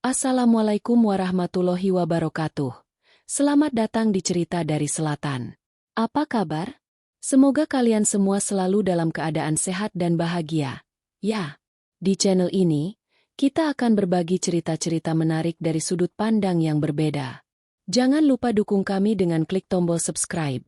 Assalamualaikum warahmatullahi wabarakatuh. Selamat datang di Cerita dari Selatan. Apa kabar? Semoga kalian semua selalu dalam keadaan sehat dan bahagia. Ya, di channel ini, kita akan berbagi cerita-cerita menarik dari sudut pandang yang berbeda. Jangan lupa dukung kami dengan klik tombol subscribe,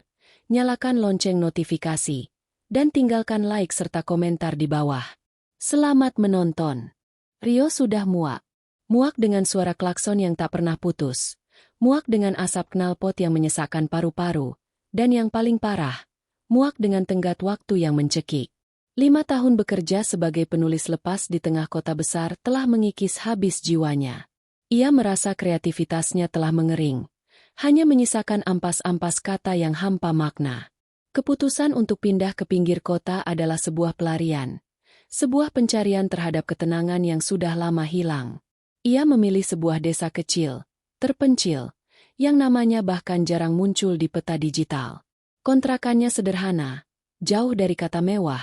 nyalakan lonceng notifikasi, dan tinggalkan like serta komentar di bawah. Selamat menonton. Rio sudah muak. Muak dengan suara klakson yang tak pernah putus. Muak dengan asap knalpot yang menyesakkan paru-paru. Dan yang paling parah, muak dengan tenggat waktu yang mencekik. 5 tahun bekerja sebagai penulis lepas di tengah kota besar telah mengikis habis jiwanya. Ia merasa kreativitasnya telah mengering. Hanya menyisakan ampas-ampas kata yang hampa makna. Keputusan untuk pindah ke pinggir kota adalah sebuah pelarian. Sebuah pencarian terhadap ketenangan yang sudah lama hilang. Ia memilih sebuah desa kecil, terpencil, yang namanya bahkan jarang muncul di peta digital. Kontrakannya sederhana, jauh dari kata mewah,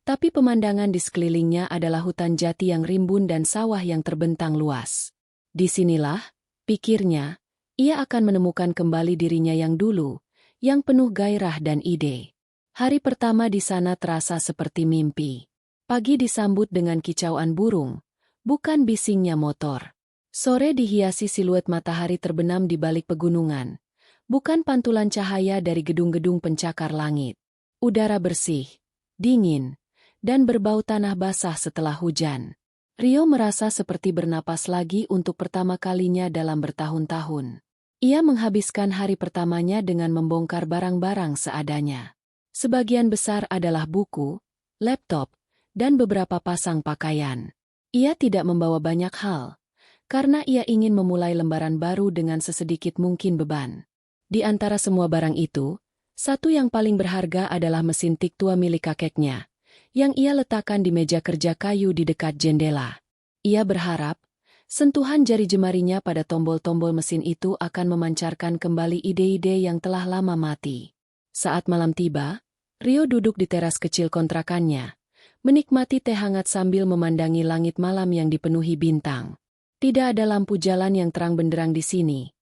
tapi pemandangan di sekelilingnya adalah hutan jati yang rimbun dan sawah yang terbentang luas. Disinilah, pikirnya, ia akan menemukan kembali dirinya yang dulu, yang penuh gairah dan ide. Hari pertama di sana terasa seperti mimpi. Pagi disambut dengan kicauan burung, bukan bisingnya motor. Sore dihiasi siluet matahari terbenam di balik pegunungan, bukan pantulan cahaya dari gedung-gedung pencakar langit. Udara bersih, dingin, dan berbau tanah basah setelah hujan. Rio merasa seperti bernapas lagi untuk pertama kalinya dalam bertahun-tahun. Ia menghabiskan hari pertamanya dengan membongkar barang-barang seadanya. Sebagian besar adalah buku, laptop, dan beberapa pasang pakaian. Ia tidak membawa banyak hal, karena ia ingin memulai lembaran baru dengan sesedikit mungkin beban. Di antara semua barang itu, satu yang paling berharga adalah mesin tik tua milik kakeknya, yang ia letakkan di meja kerja kayu di dekat jendela. Ia berharap, sentuhan jari jemarinya pada tombol-tombol mesin itu akan memancarkan kembali ide-ide yang telah lama mati. Saat malam tiba, Rio duduk di teras kecil kontrakannya, menikmati teh hangat sambil memandangi langit malam yang dipenuhi bintang. Tidak ada lampu jalan yang terang benderang di sini,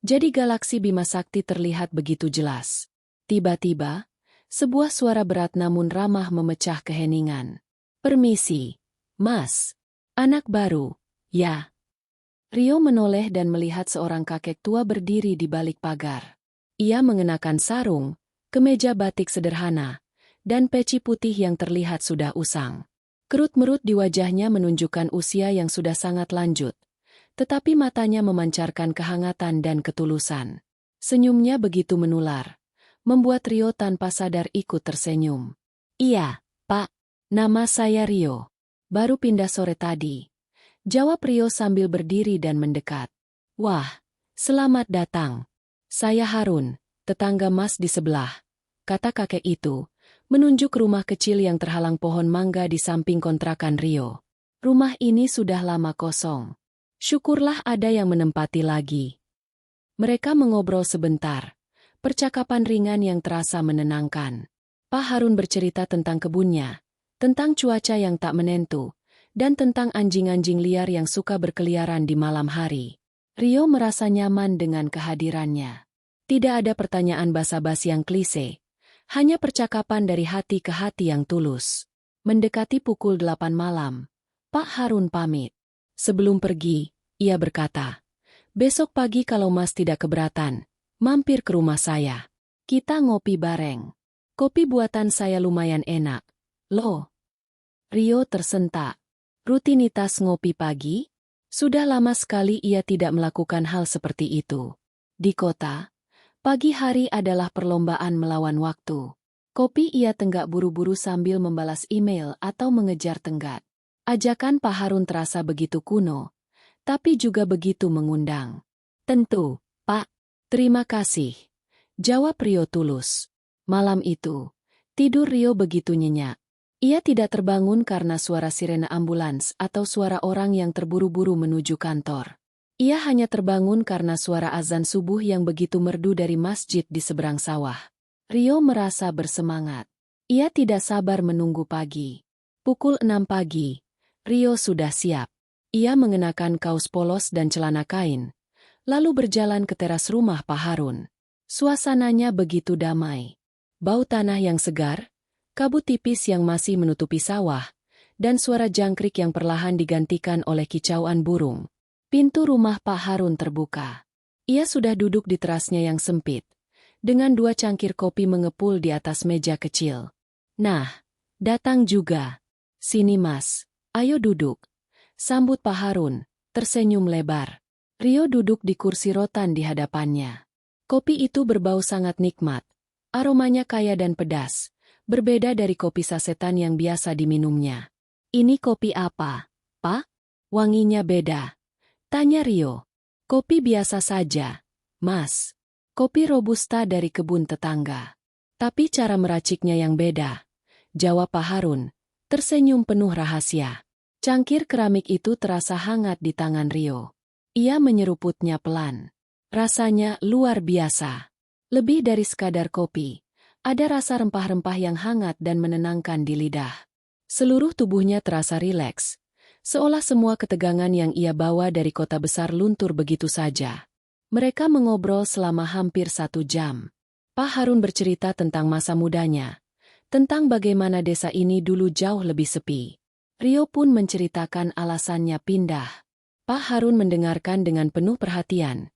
jadi galaksi Bima Sakti terlihat begitu jelas. Tiba-tiba, sebuah suara berat namun ramah memecah keheningan. "Permisi, Mas. Anak baru, ya?" Rio menoleh dan melihat seorang kakek tua berdiri di balik pagar. Ia mengenakan sarung, kemeja batik sederhana, dan peci putih yang terlihat sudah usang. Kerut-merut di wajahnya menunjukkan usia yang sudah sangat lanjut, tetapi matanya memancarkan kehangatan dan ketulusan. Senyumnya begitu menular, membuat Rio tanpa sadar ikut tersenyum. "Iya, Pak. Nama saya Rio. Baru pindah sore tadi," jawab Rio sambil berdiri dan mendekat. "Wah, selamat datang. Saya Harun, tetangga Mas di sebelah," kata kakek itu, menunjuk rumah kecil yang terhalang pohon mangga di samping kontrakan Rio. "Rumah ini sudah lama kosong. Syukurlah ada yang menempati lagi." Mereka mengobrol sebentar, percakapan ringan yang terasa menenangkan. Pak Harun bercerita tentang kebunnya, tentang cuaca yang tak menentu, dan tentang anjing-anjing liar yang suka berkeliaran di malam hari. Rio merasa nyaman dengan kehadirannya. Tidak ada pertanyaan basa-basi yang klise. Hanya percakapan dari hati ke hati yang tulus. Mendekati pukul 8 malam, Pak Harun pamit. Sebelum pergi, ia berkata, "Besok pagi kalau Mas tidak keberatan, mampir ke rumah saya. Kita ngopi bareng. Kopi buatan saya lumayan enak." Loh. Rio tersentak. Rutinitas ngopi pagi? Sudah lama sekali ia tidak melakukan hal seperti itu. Di kota, pagi hari adalah perlombaan melawan waktu. Kopi ia tenggak buru-buru sambil membalas email atau mengejar tenggat. Ajakan Pak Harun terasa begitu kuno, tapi juga begitu mengundang. "Tentu, Pak. Terima kasih," jawab Rio tulus. Malam itu, tidur Rio begitu nyenyak. Ia tidak terbangun karena suara sirene ambulans atau suara orang yang terburu-buru menuju kantor. Ia hanya terbangun karena suara azan subuh yang begitu merdu dari masjid di seberang sawah. Rio merasa bersemangat. Ia tidak sabar menunggu pagi. Pukul 6 pagi, Rio sudah siap. Ia mengenakan kaos polos dan celana kain, lalu berjalan ke teras rumah Pak Harun. Suasananya begitu damai. Bau tanah yang segar, kabut tipis yang masih menutupi sawah, dan suara jangkrik yang perlahan digantikan oleh kicauan burung. Pintu rumah Pak Harun terbuka. Ia sudah duduk di terasnya yang sempit, dengan 2 cangkir kopi mengepul di atas meja kecil. Nah, datang juga. Sini Mas, ayo duduk. Sambut Pak Harun, tersenyum lebar. Rio duduk di kursi rotan di hadapannya. Kopi itu berbau sangat nikmat. Aromanya kaya dan pedas, berbeda dari kopi sasetan yang biasa diminumnya. Ini kopi apa, Pak? Wanginya beda. Tanya Rio. Kopi biasa saja, Mas. Kopi robusta dari kebun tetangga. Tapi cara meraciknya yang beda, jawab Pak Harun, tersenyum penuh rahasia. Cangkir keramik itu terasa hangat di tangan Rio. Ia menyeruputnya pelan. Rasanya luar biasa. Lebih dari sekadar kopi. Ada rasa rempah-rempah yang hangat dan menenangkan di lidah. Seluruh tubuhnya terasa rileks. Seolah semua ketegangan yang ia bawa dari kota besar luntur begitu saja. Mereka mengobrol selama hampir 1 jam. Pak Harun bercerita tentang masa mudanya. Tentang bagaimana desa ini dulu jauh lebih sepi. Rio pun menceritakan alasannya pindah. Pak Harun mendengarkan dengan penuh perhatian.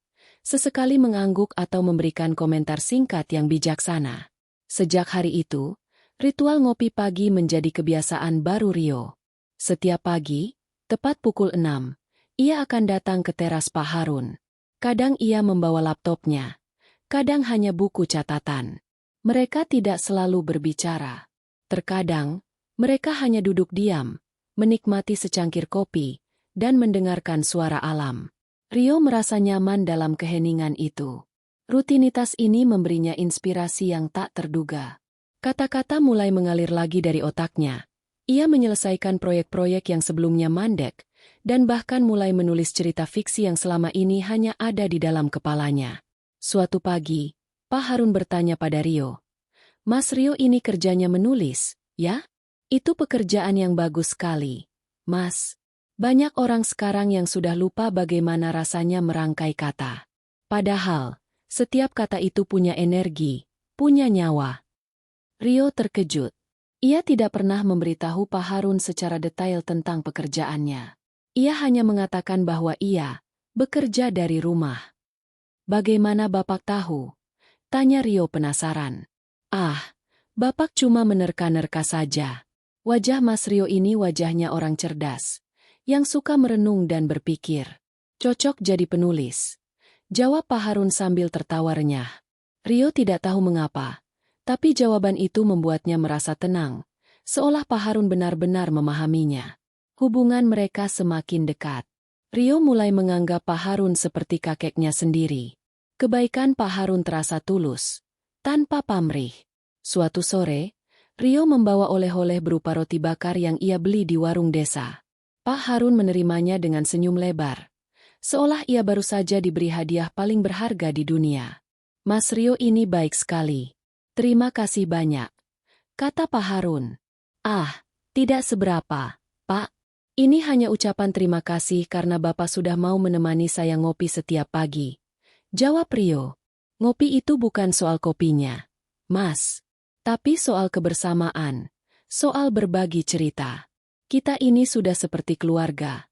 Sesekali mengangguk atau memberikan komentar singkat yang bijaksana. Sejak hari itu, ritual ngopi pagi menjadi kebiasaan baru Rio. Setiap pagi, tepat pukul 6, ia akan datang ke teras Pak Harun. Kadang ia membawa laptopnya, kadang hanya buku catatan. Mereka tidak selalu berbicara. Terkadang, mereka hanya duduk diam, menikmati secangkir kopi, dan mendengarkan suara alam. Rio merasa nyaman dalam keheningan itu. Rutinitas ini memberinya inspirasi yang tak terduga. Kata-kata mulai mengalir lagi dari otaknya. Ia menyelesaikan proyek-proyek yang sebelumnya mandek, dan bahkan mulai menulis cerita fiksi yang selama ini hanya ada di dalam kepalanya. Suatu pagi, Pak Harun bertanya pada Rio, "Mas Rio ini kerjanya menulis, ya? Itu pekerjaan yang bagus sekali, Mas. Banyak orang sekarang yang sudah lupa bagaimana rasanya merangkai kata. Padahal, setiap kata itu punya energi, punya nyawa." Rio terkejut. Ia tidak pernah memberitahu Pak Harun secara detail tentang pekerjaannya. Ia hanya mengatakan bahwa ia bekerja dari rumah. "Bagaimana Bapak tahu?" tanya Rio penasaran. "Ah, Bapak cuma menerka-nerka saja." Wajah Mas Rio ini wajahnya orang cerdas, yang suka merenung dan berpikir. "Cocok jadi penulis," jawab Pak Harun sambil tertawa renyah. Rio tidak tahu mengapa, tapi jawaban itu membuatnya merasa tenang, seolah Pak Harun benar-benar memahaminya. Hubungan mereka semakin dekat. Rio mulai menganggap Pak Harun seperti kakeknya sendiri. Kebaikan Pak Harun terasa tulus, tanpa pamrih. Suatu sore, Rio membawa oleh-oleh berupa roti bakar yang ia beli di warung desa. Pak Harun menerimanya dengan senyum lebar, seolah ia baru saja diberi hadiah paling berharga di dunia. "Mas Rio ini baik sekali. Terima kasih banyak," kata Pak Harun. "Ah, tidak seberapa, Pak. Ini hanya ucapan terima kasih karena Bapak sudah mau menemani saya ngopi setiap pagi," jawab Rio. "Ngopi itu bukan soal kopinya, Mas. Tapi soal kebersamaan, soal berbagi cerita. Kita ini sudah seperti keluarga,"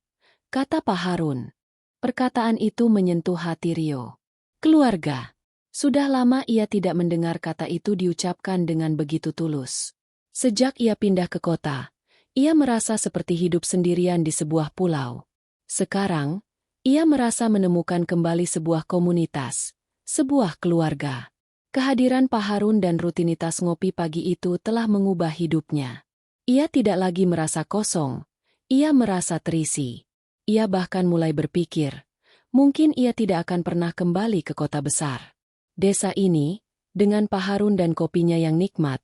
kata Pak Harun. Perkataan itu menyentuh hati Rio. Keluarga. Sudah lama ia tidak mendengar kata itu diucapkan dengan begitu tulus. Sejak ia pindah ke kota, ia merasa seperti hidup sendirian di sebuah pulau. Sekarang, ia merasa menemukan kembali sebuah komunitas, sebuah keluarga. Kehadiran Pak Harun dan rutinitas ngopi pagi itu telah mengubah hidupnya. Ia tidak lagi merasa kosong, ia merasa terisi. Ia bahkan mulai berpikir, mungkin ia tidak akan pernah kembali ke kota besar. Desa ini, dengan Pak Harun dan kopinya yang nikmat,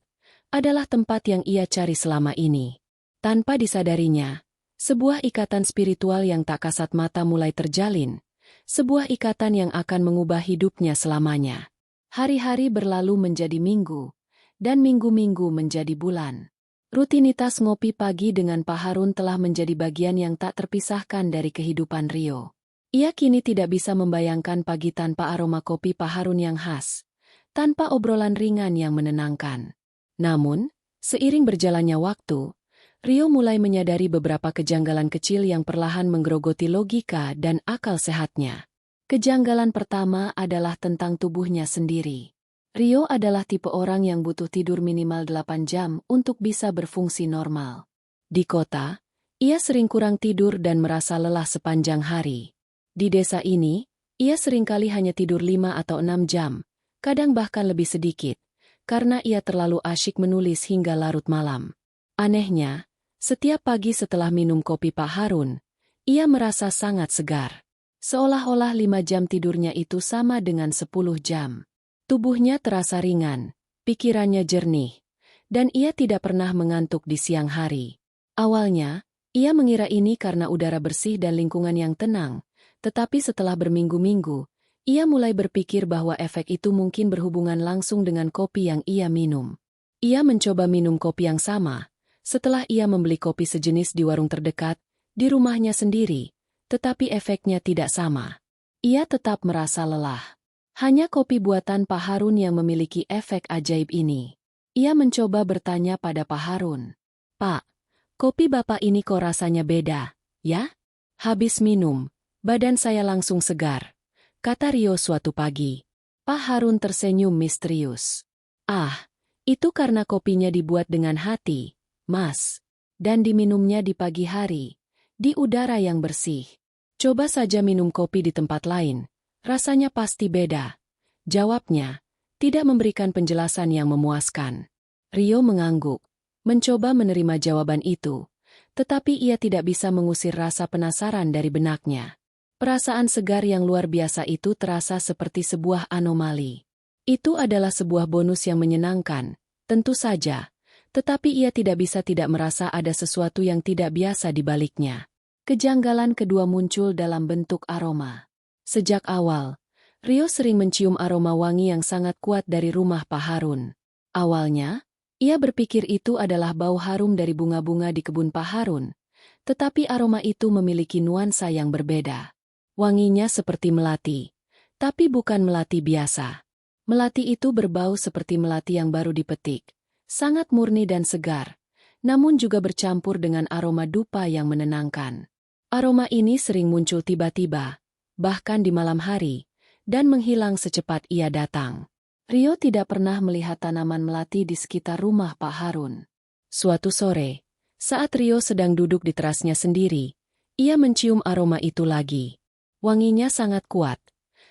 adalah tempat yang ia cari selama ini. Tanpa disadarinya, sebuah ikatan spiritual yang tak kasat mata mulai terjalin, sebuah ikatan yang akan mengubah hidupnya selamanya. Hari-hari berlalu menjadi minggu, dan minggu-minggu menjadi bulan. Rutinitas ngopi pagi dengan Pak Harun telah menjadi bagian yang tak terpisahkan dari kehidupan Rio. Ia kini tidak bisa membayangkan pagi tanpa aroma kopi Pak Harun yang khas, tanpa obrolan ringan yang menenangkan. Namun, seiring berjalannya waktu, Rio mulai menyadari beberapa kejanggalan kecil yang perlahan menggerogoti logika dan akal sehatnya. Kejanggalan pertama adalah tentang tubuhnya sendiri. Rio adalah tipe orang yang butuh tidur minimal 8 jam untuk bisa berfungsi normal. Di kota, ia sering kurang tidur dan merasa lelah sepanjang hari. Di desa ini, ia seringkali hanya tidur 5 atau 6 jam, kadang bahkan lebih sedikit, karena ia terlalu asyik menulis hingga larut malam. Anehnya, setiap pagi setelah minum kopi Pak Harun, ia merasa sangat segar. Seolah-olah 5 jam tidurnya itu sama dengan 10 jam. Tubuhnya terasa ringan, pikirannya jernih, dan ia tidak pernah mengantuk di siang hari. Awalnya, ia mengira ini karena udara bersih dan lingkungan yang tenang, tetapi setelah berminggu-minggu, ia mulai berpikir bahwa efek itu mungkin berhubungan langsung dengan kopi yang ia minum. Ia mencoba minum kopi yang sama, setelah ia membeli kopi sejenis di warung terdekat, di rumahnya sendiri, tetapi efeknya tidak sama. Ia tetap merasa lelah. Hanya kopi buatan Pak Harun yang memiliki efek ajaib ini. Ia mencoba bertanya pada Pak Harun. "Pak, kopi Bapak ini kok rasanya beda, ya?" Habis minum, badan saya langsung segar, kata Rio suatu pagi. Pak Harun tersenyum misterius. "Ah, itu karena kopinya dibuat dengan hati, Mas. Dan diminumnya di pagi hari, di udara yang bersih. Coba saja minum kopi di tempat lain. Rasanya pasti beda," jawabnya, tidak memberikan penjelasan yang memuaskan. Rio mengangguk, mencoba menerima jawaban itu, tetapi ia tidak bisa mengusir rasa penasaran dari benaknya. Perasaan segar yang luar biasa itu terasa seperti sebuah anomali. Itu adalah sebuah bonus yang menyenangkan, tentu saja, tetapi ia tidak bisa tidak merasa ada sesuatu yang tidak biasa di baliknya. Kejanggalan kedua muncul dalam bentuk aroma. Sejak awal, Rio sering mencium aroma wangi yang sangat kuat dari rumah Pak Harun. Awalnya, ia berpikir itu adalah bau harum dari bunga-bunga di kebun Pak Harun, tetapi aroma itu memiliki nuansa yang berbeda. Wanginya seperti melati, tapi bukan melati biasa. Melati itu berbau seperti melati yang baru dipetik, sangat murni dan segar, namun juga bercampur dengan aroma dupa yang menenangkan. Aroma ini sering muncul tiba-tiba, bahkan di malam hari, dan menghilang secepat ia datang. Rio tidak pernah melihat tanaman melati di sekitar rumah Pak Harun. Suatu sore, saat Rio sedang duduk di terasnya sendiri, ia mencium aroma itu lagi. Wanginya sangat kuat,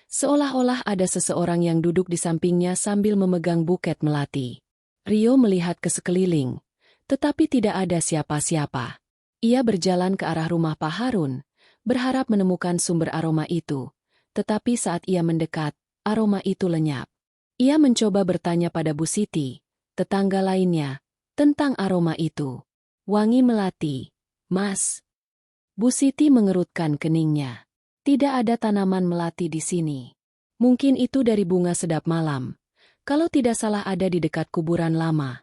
seolah-olah ada seseorang yang duduk di sampingnya sambil memegang buket melati. Rio melihat ke sekeliling, tetapi tidak ada siapa-siapa. Ia berjalan ke arah rumah Pak Harun, berharap menemukan sumber aroma itu, tetapi saat ia mendekat, aroma itu lenyap. Ia mencoba bertanya pada Bu Siti, tetangga lainnya, tentang aroma itu. "Wangi melati, Mas." Bu Siti mengerutkan keningnya. "Tidak ada tanaman melati di sini. Mungkin itu dari bunga sedap malam. Kalau tidak salah ada di dekat kuburan lama."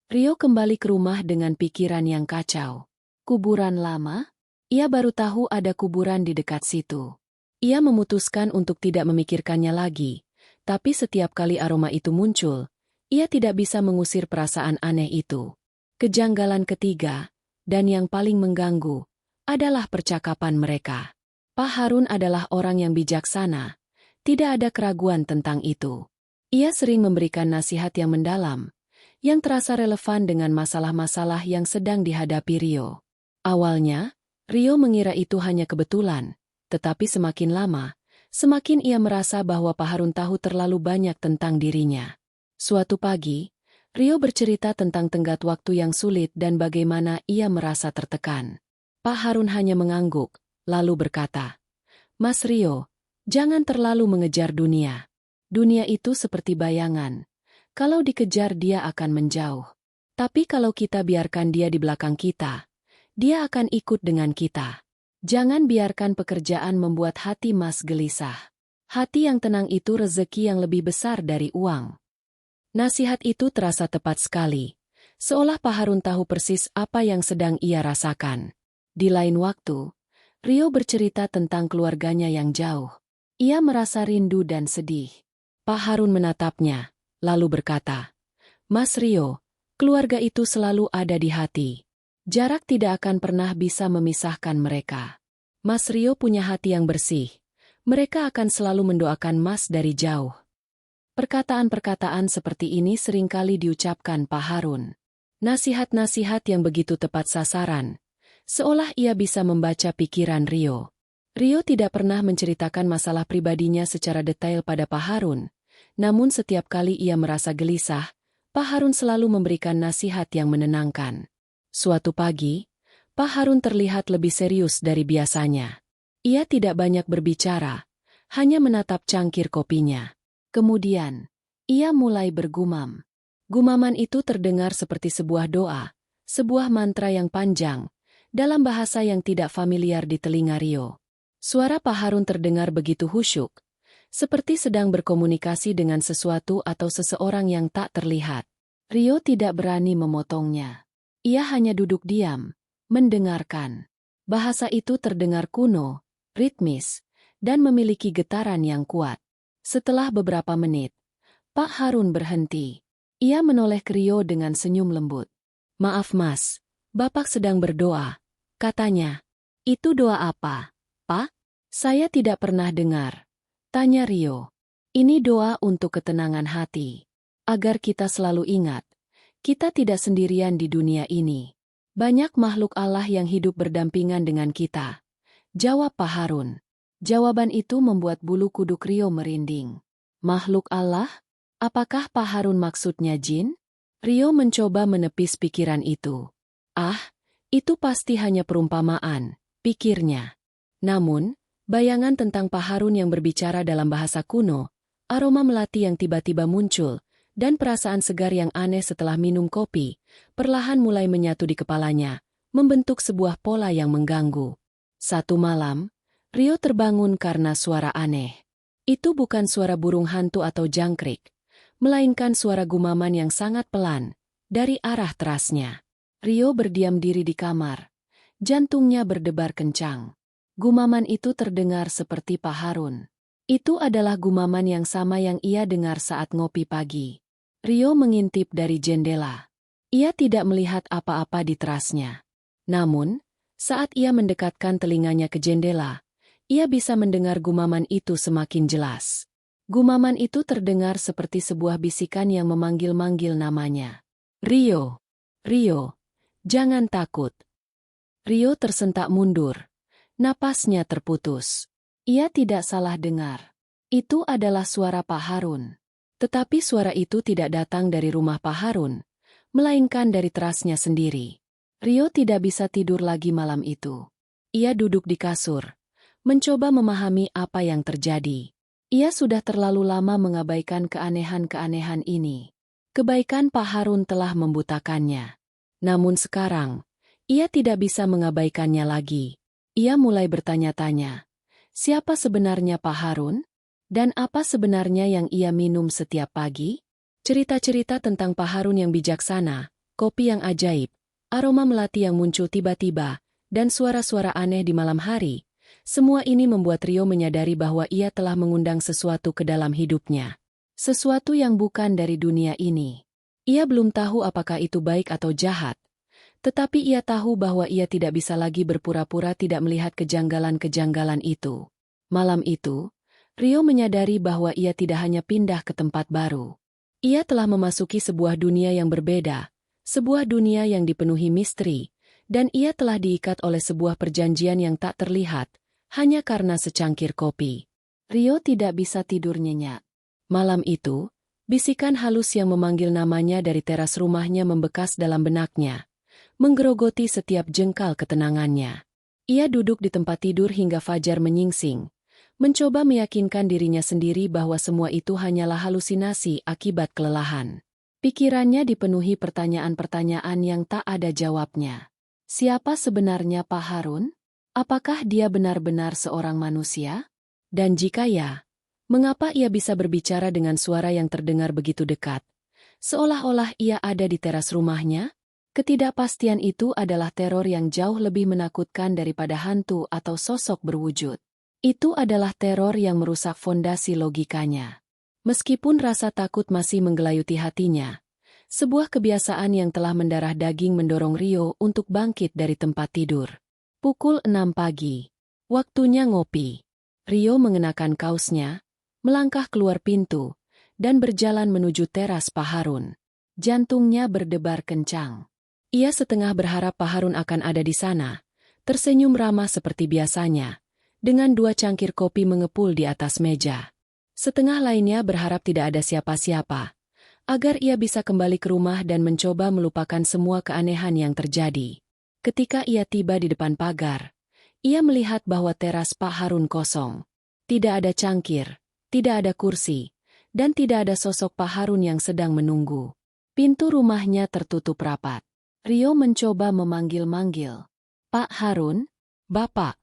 Rio kembali ke rumah dengan pikiran yang kacau. Kuburan lama? Ia baru tahu ada kuburan di dekat situ. Ia memutuskan untuk tidak memikirkannya lagi, tapi setiap kali aroma itu muncul, ia tidak bisa mengusir perasaan aneh itu. Kejanggalan ketiga, dan yang paling mengganggu, adalah percakapan mereka. Pak Harun adalah orang yang bijaksana, tidak ada keraguan tentang itu. Ia sering memberikan nasihat yang mendalam, yang terasa relevan dengan masalah-masalah yang sedang dihadapi Rio. Awalnya, Rio mengira itu hanya kebetulan, tetapi semakin lama, semakin ia merasa bahwa Pak Harun tahu terlalu banyak tentang dirinya. Suatu pagi, Rio bercerita tentang tenggat waktu yang sulit dan bagaimana ia merasa tertekan. Pak Harun hanya mengangguk, lalu berkata, "Mas Rio, jangan terlalu mengejar dunia. Dunia itu seperti bayangan. Kalau dikejar dia akan menjauh. Tapi kalau kita biarkan dia di belakang kita, dia akan ikut dengan kita. Jangan biarkan pekerjaan membuat hati Mas gelisah. Hati yang tenang itu rezeki yang lebih besar dari uang." Nasihat itu terasa tepat sekali, seolah Pak Harun tahu persis apa yang sedang ia rasakan. Di lain waktu, Rio bercerita tentang keluarganya yang jauh. Ia merasa rindu dan sedih. Pak Harun menatapnya, lalu berkata, "Mas Rio, keluarga itu selalu ada di hati. Jarak tidak akan pernah bisa memisahkan mereka. Mas Rio punya hati yang bersih. Mereka akan selalu mendoakan Mas dari jauh." Perkataan-perkataan seperti ini seringkali diucapkan Pak Harun. Nasihat-nasihat yang begitu tepat sasaran, seolah ia bisa membaca pikiran Rio. Rio tidak pernah menceritakan masalah pribadinya secara detail pada Pak Harun, namun setiap kali ia merasa gelisah, Pak Harun selalu memberikan nasihat yang menenangkan. Suatu pagi, Pak Harun terlihat lebih serius dari biasanya. Ia tidak banyak berbicara, hanya menatap cangkir kopinya. Kemudian, ia mulai bergumam. Gumaman itu terdengar seperti sebuah doa, sebuah mantra yang panjang, dalam bahasa yang tidak familiar di telinga Rio. Suara Pak Harun terdengar begitu khusyuk, seperti sedang berkomunikasi dengan sesuatu atau seseorang yang tak terlihat. Rio tidak berani memotongnya. Ia hanya duduk diam, mendengarkan. Bahasa itu terdengar kuno, ritmis, dan memiliki getaran yang kuat. Setelah beberapa menit, Pak Harun berhenti. Ia menoleh ke Rio dengan senyum lembut. "Maaf Mas, Bapak sedang berdoa," katanya. "Itu doa apa, Pak?" "Saya tidak pernah dengar," tanya Rio. "Ini doa untuk ketenangan hati. Agar kita selalu ingat, kita tidak sendirian di dunia ini. Banyak makhluk Allah yang hidup berdampingan dengan kita," jawab Pak Harun. Jawaban itu membuat bulu kuduk Rio merinding. Makhluk Allah? Apakah Pak Harun maksudnya jin? Rio mencoba menepis pikiran itu. "Ah, itu pasti hanya perumpamaan," pikirnya. Namun, bayangan tentang Pak Harun yang berbicara dalam bahasa kuno, aroma melati yang tiba-tiba muncul, dan perasaan segar yang aneh setelah minum kopi, perlahan mulai menyatu di kepalanya, membentuk sebuah pola yang mengganggu. Satu malam, Rio terbangun karena suara aneh. Itu bukan suara burung hantu atau jangkrik, melainkan suara gumaman yang sangat pelan, dari arah terasnya. Rio berdiam diri di kamar. Jantungnya berdebar kencang. Gumaman itu terdengar seperti Pak Harun. Itu adalah gumaman yang sama yang ia dengar saat ngopi pagi. Rio mengintip dari jendela. Ia tidak melihat apa-apa di terasnya. Namun, saat ia mendekatkan telinganya ke jendela, ia bisa mendengar gumaman itu semakin jelas. Gumaman itu terdengar seperti sebuah bisikan yang memanggil-manggil namanya. "Rio! Rio! Jangan takut!" Rio tersentak mundur. Napasnya terputus. Ia tidak salah dengar. Itu adalah suara Pak Harun. Tetapi suara itu tidak datang dari rumah Pak Harun, melainkan dari terasnya sendiri. Rio tidak bisa tidur lagi malam itu. Ia duduk di kasur, mencoba memahami apa yang terjadi. Ia sudah terlalu lama mengabaikan keanehan-keanehan ini. Kebaikan Pak Harun telah membutakannya. Namun sekarang, ia tidak bisa mengabaikannya lagi. Ia mulai bertanya-tanya, siapa sebenarnya Pak Harun? Dan apa sebenarnya yang ia minum setiap pagi? Cerita-cerita tentang Pak Harun yang bijaksana, kopi yang ajaib, aroma melati yang muncul tiba-tiba, dan suara-suara aneh di malam hari, semua ini membuat Rio menyadari bahwa ia telah mengundang sesuatu ke dalam hidupnya. Sesuatu yang bukan dari dunia ini. Ia belum tahu apakah itu baik atau jahat, tetapi ia tahu bahwa ia tidak bisa lagi berpura-pura tidak melihat kejanggalan-kejanggalan itu. Malam itu, Rio menyadari bahwa ia tidak hanya pindah ke tempat baru. Ia telah memasuki sebuah dunia yang berbeda, sebuah dunia yang dipenuhi misteri, dan ia telah diikat oleh sebuah perjanjian yang tak terlihat, hanya karena secangkir kopi. Rio tidak bisa tidur nyenyak. Malam itu, bisikan halus yang memanggil namanya dari teras rumahnya membekas dalam benaknya, menggerogoti setiap jengkal ketenangannya. Ia duduk di tempat tidur hingga fajar menyingsing, mencoba meyakinkan dirinya sendiri bahwa semua itu hanyalah halusinasi akibat kelelahan. Pikirannya dipenuhi pertanyaan-pertanyaan yang tak ada jawabnya. Siapa sebenarnya Pak Harun? Apakah dia benar-benar seorang manusia? Dan jika ya, mengapa ia bisa berbicara dengan suara yang terdengar begitu dekat? Seolah-olah ia ada di teras rumahnya. Ketidakpastian itu adalah teror yang jauh lebih menakutkan daripada hantu atau sosok berwujud. Itu adalah teror yang merusak fondasi logikanya. Meskipun rasa takut masih menggelayuti hatinya, sebuah kebiasaan yang telah mendarah daging mendorong Rio untuk bangkit dari tempat tidur. Pukul 6 pagi. Waktunya ngopi. Rio mengenakan kaosnya, melangkah keluar pintu, dan berjalan menuju teras Pak Harun. Jantungnya berdebar kencang. Ia setengah berharap Pak Harun akan ada di sana, tersenyum ramah seperti biasanya, dengan 2 cangkir kopi mengepul di atas meja. Setengah lainnya berharap tidak ada siapa-siapa, agar ia bisa kembali ke rumah dan mencoba melupakan semua keanehan yang terjadi. Ketika ia tiba di depan pagar, ia melihat bahwa teras Pak Harun kosong. Tidak ada cangkir, tidak ada kursi, dan tidak ada sosok Pak Harun yang sedang menunggu. Pintu rumahnya tertutup rapat. Rio mencoba memanggil-manggil. Pak Harun? Bapak?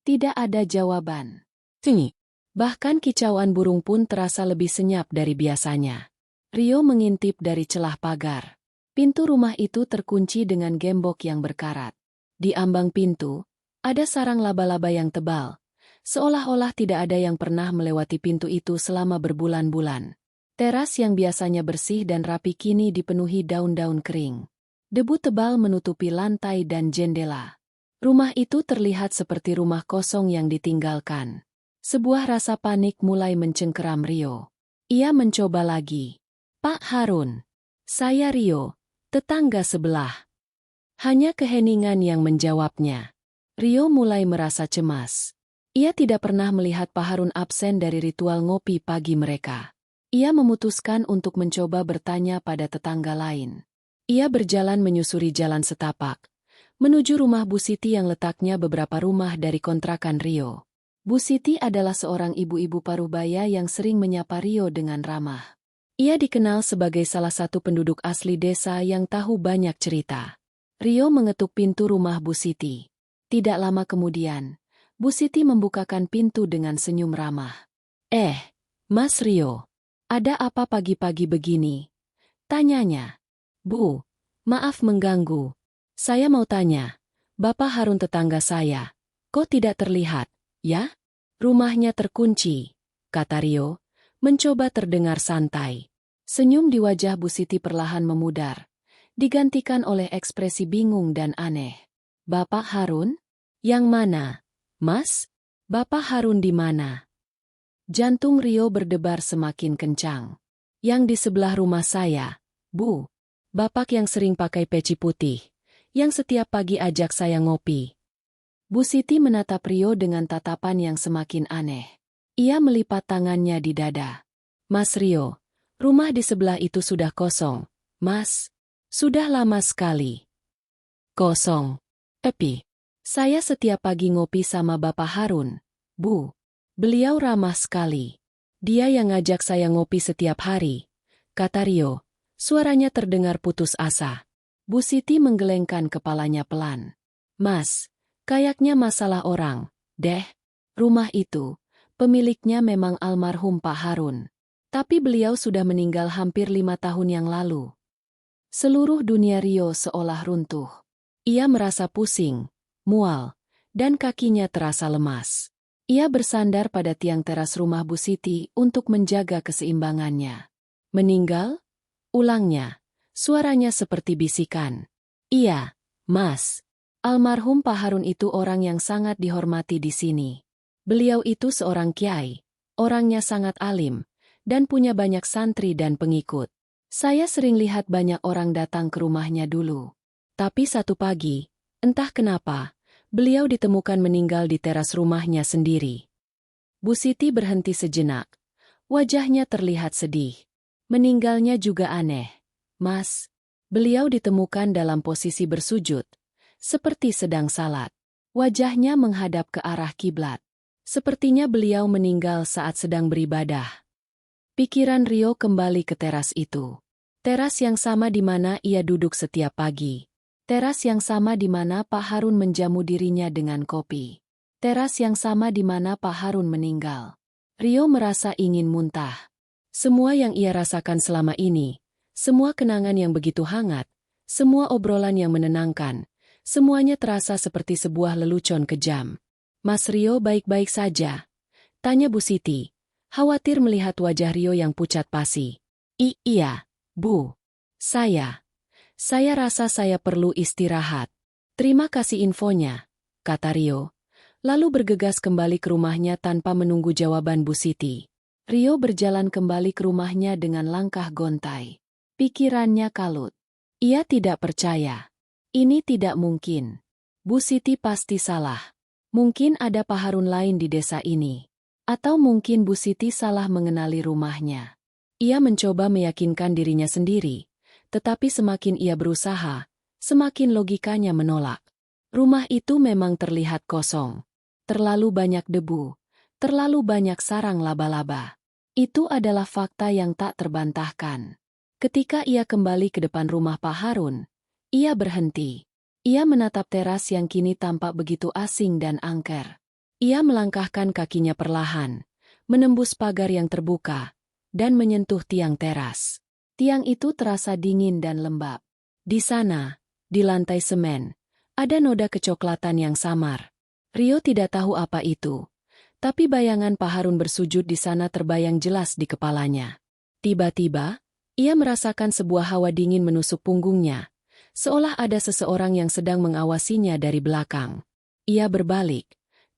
Tidak ada jawaban. Sini. Bahkan kicauan burung pun terasa lebih senyap dari biasanya. Rio mengintip dari celah pagar. Pintu rumah itu terkunci dengan gembok yang berkarat. Di ambang pintu, ada sarang laba-laba yang tebal. Seolah-olah tidak ada yang pernah melewati pintu itu selama berbulan-bulan. Teras yang biasanya bersih dan rapi kini dipenuhi daun-daun kering. Debu tebal menutupi lantai dan jendela. Rumah itu terlihat seperti rumah kosong yang ditinggalkan. Sebuah rasa panik mulai mencengkeram Rio. Ia mencoba lagi. Pak Harun. Saya Rio, tetangga sebelah. Hanya keheningan yang menjawabnya. Rio mulai merasa cemas. Ia tidak pernah melihat Pak Harun absen dari ritual ngopi pagi mereka. Ia memutuskan untuk mencoba bertanya pada tetangga lain. Ia berjalan menyusuri jalan setapak, menuju rumah Bu Siti yang letaknya beberapa rumah dari kontrakan Rio. Bu Siti adalah seorang ibu-ibu parubaya yang sering menyapa Rio dengan ramah. Ia dikenal sebagai salah satu penduduk asli desa yang tahu banyak cerita. Rio mengetuk pintu rumah Bu Siti. Tidak lama kemudian, Bu Siti membukakan pintu dengan senyum ramah. Mas Rio, ada apa pagi-pagi begini? Tanyanya. Bu, maaf mengganggu. Saya mau tanya, Bapak Harun tetangga saya, kok tidak terlihat, ya? Rumahnya terkunci, kata Rio, mencoba terdengar santai. Senyum di wajah Bu Siti perlahan memudar, digantikan oleh ekspresi bingung dan aneh. Bapak Harun? Yang mana? Mas? Bapak Harun di mana? Jantung Rio berdebar semakin kencang. Yang di sebelah rumah saya, Bu. Bapak yang sering pakai peci putih, yang setiap pagi ajak saya ngopi. Bu Siti menatap Rio dengan tatapan yang semakin aneh. Ia melipat tangannya di dada. Mas Rio, rumah di sebelah itu sudah kosong, Mas. Sudah lama sekali. Kosong. Saya setiap pagi ngopi sama Bapak Harun, Bu. Beliau ramah sekali. Dia yang ngajak saya ngopi setiap hari, kata Rio. Suaranya terdengar putus asa. Bu Siti menggelengkan kepalanya pelan. Mas, kayaknya masalah orang, deh. Rumah itu, pemiliknya memang almarhum Pak Harun. Tapi beliau sudah meninggal hampir 5 tahun yang lalu. Seluruh dunia Rio seolah runtuh. Ia merasa pusing, mual, dan kakinya terasa lemas. Ia bersandar pada tiang teras rumah Bu Siti untuk menjaga keseimbangannya. Meninggal? Ulangnya, suaranya seperti bisikan. Iya, Mas. Almarhum Pak Harun itu orang yang sangat dihormati di sini. Beliau itu seorang kiai, orangnya sangat alim, dan punya banyak santri dan pengikut. Saya sering lihat banyak orang datang ke rumahnya dulu. Tapi satu pagi, entah kenapa, beliau ditemukan meninggal di teras rumahnya sendiri. Bu Siti berhenti sejenak. Wajahnya terlihat sedih. Meninggalnya juga aneh. Mas, beliau ditemukan dalam posisi bersujud, seperti sedang salat. Wajahnya menghadap ke arah kiblat. Sepertinya beliau meninggal saat sedang beribadah. Pikiran Rio kembali ke teras itu. Teras yang sama di mana ia duduk setiap pagi. Teras yang sama di mana Pak Harun menjamu dirinya dengan kopi. Teras yang sama di mana Pak Harun meninggal. Rio merasa ingin muntah. Semua yang ia rasakan selama ini, Semua kenangan yang begitu hangat, semua obrolan yang menenangkan, semuanya terasa seperti sebuah lelucon kejam. Mas Rio baik-baik saja? Tanya Bu Siti, khawatir melihat wajah Rio yang pucat pasi. Iya, Bu. Saya rasa saya perlu istirahat. Terima kasih infonya, kata Rio, lalu bergegas kembali ke rumahnya tanpa menunggu jawaban Bu Siti. Rio berjalan kembali ke rumahnya dengan langkah gontai. Pikirannya kalut. Ia tidak percaya. Ini tidak mungkin. Bu Siti pasti salah. Mungkin ada Pak Harun lain di desa ini. Atau mungkin Bu Siti salah mengenali rumahnya. Ia mencoba meyakinkan dirinya sendiri. Tetapi semakin ia berusaha, semakin logikanya menolak. Rumah itu memang terlihat kosong. Terlalu banyak debu. Terlalu banyak sarang laba-laba. Itu adalah fakta yang tak terbantahkan. Ketika ia kembali ke depan rumah Pak Harun, ia berhenti. Ia menatap teras yang kini tampak begitu asing dan angker. Ia melangkahkan kakinya perlahan, menembus pagar yang terbuka, dan menyentuh tiang teras. Tiang itu terasa dingin dan lembab. Di sana, di lantai semen, ada noda kecoklatan yang samar. Rio tidak tahu apa itu, tapi bayangan Pak Harun bersujud di sana terbayang jelas di kepalanya. Tiba-tiba, ia merasakan sebuah hawa dingin menusuk punggungnya, seolah ada seseorang yang sedang mengawasinya dari belakang. Ia berbalik,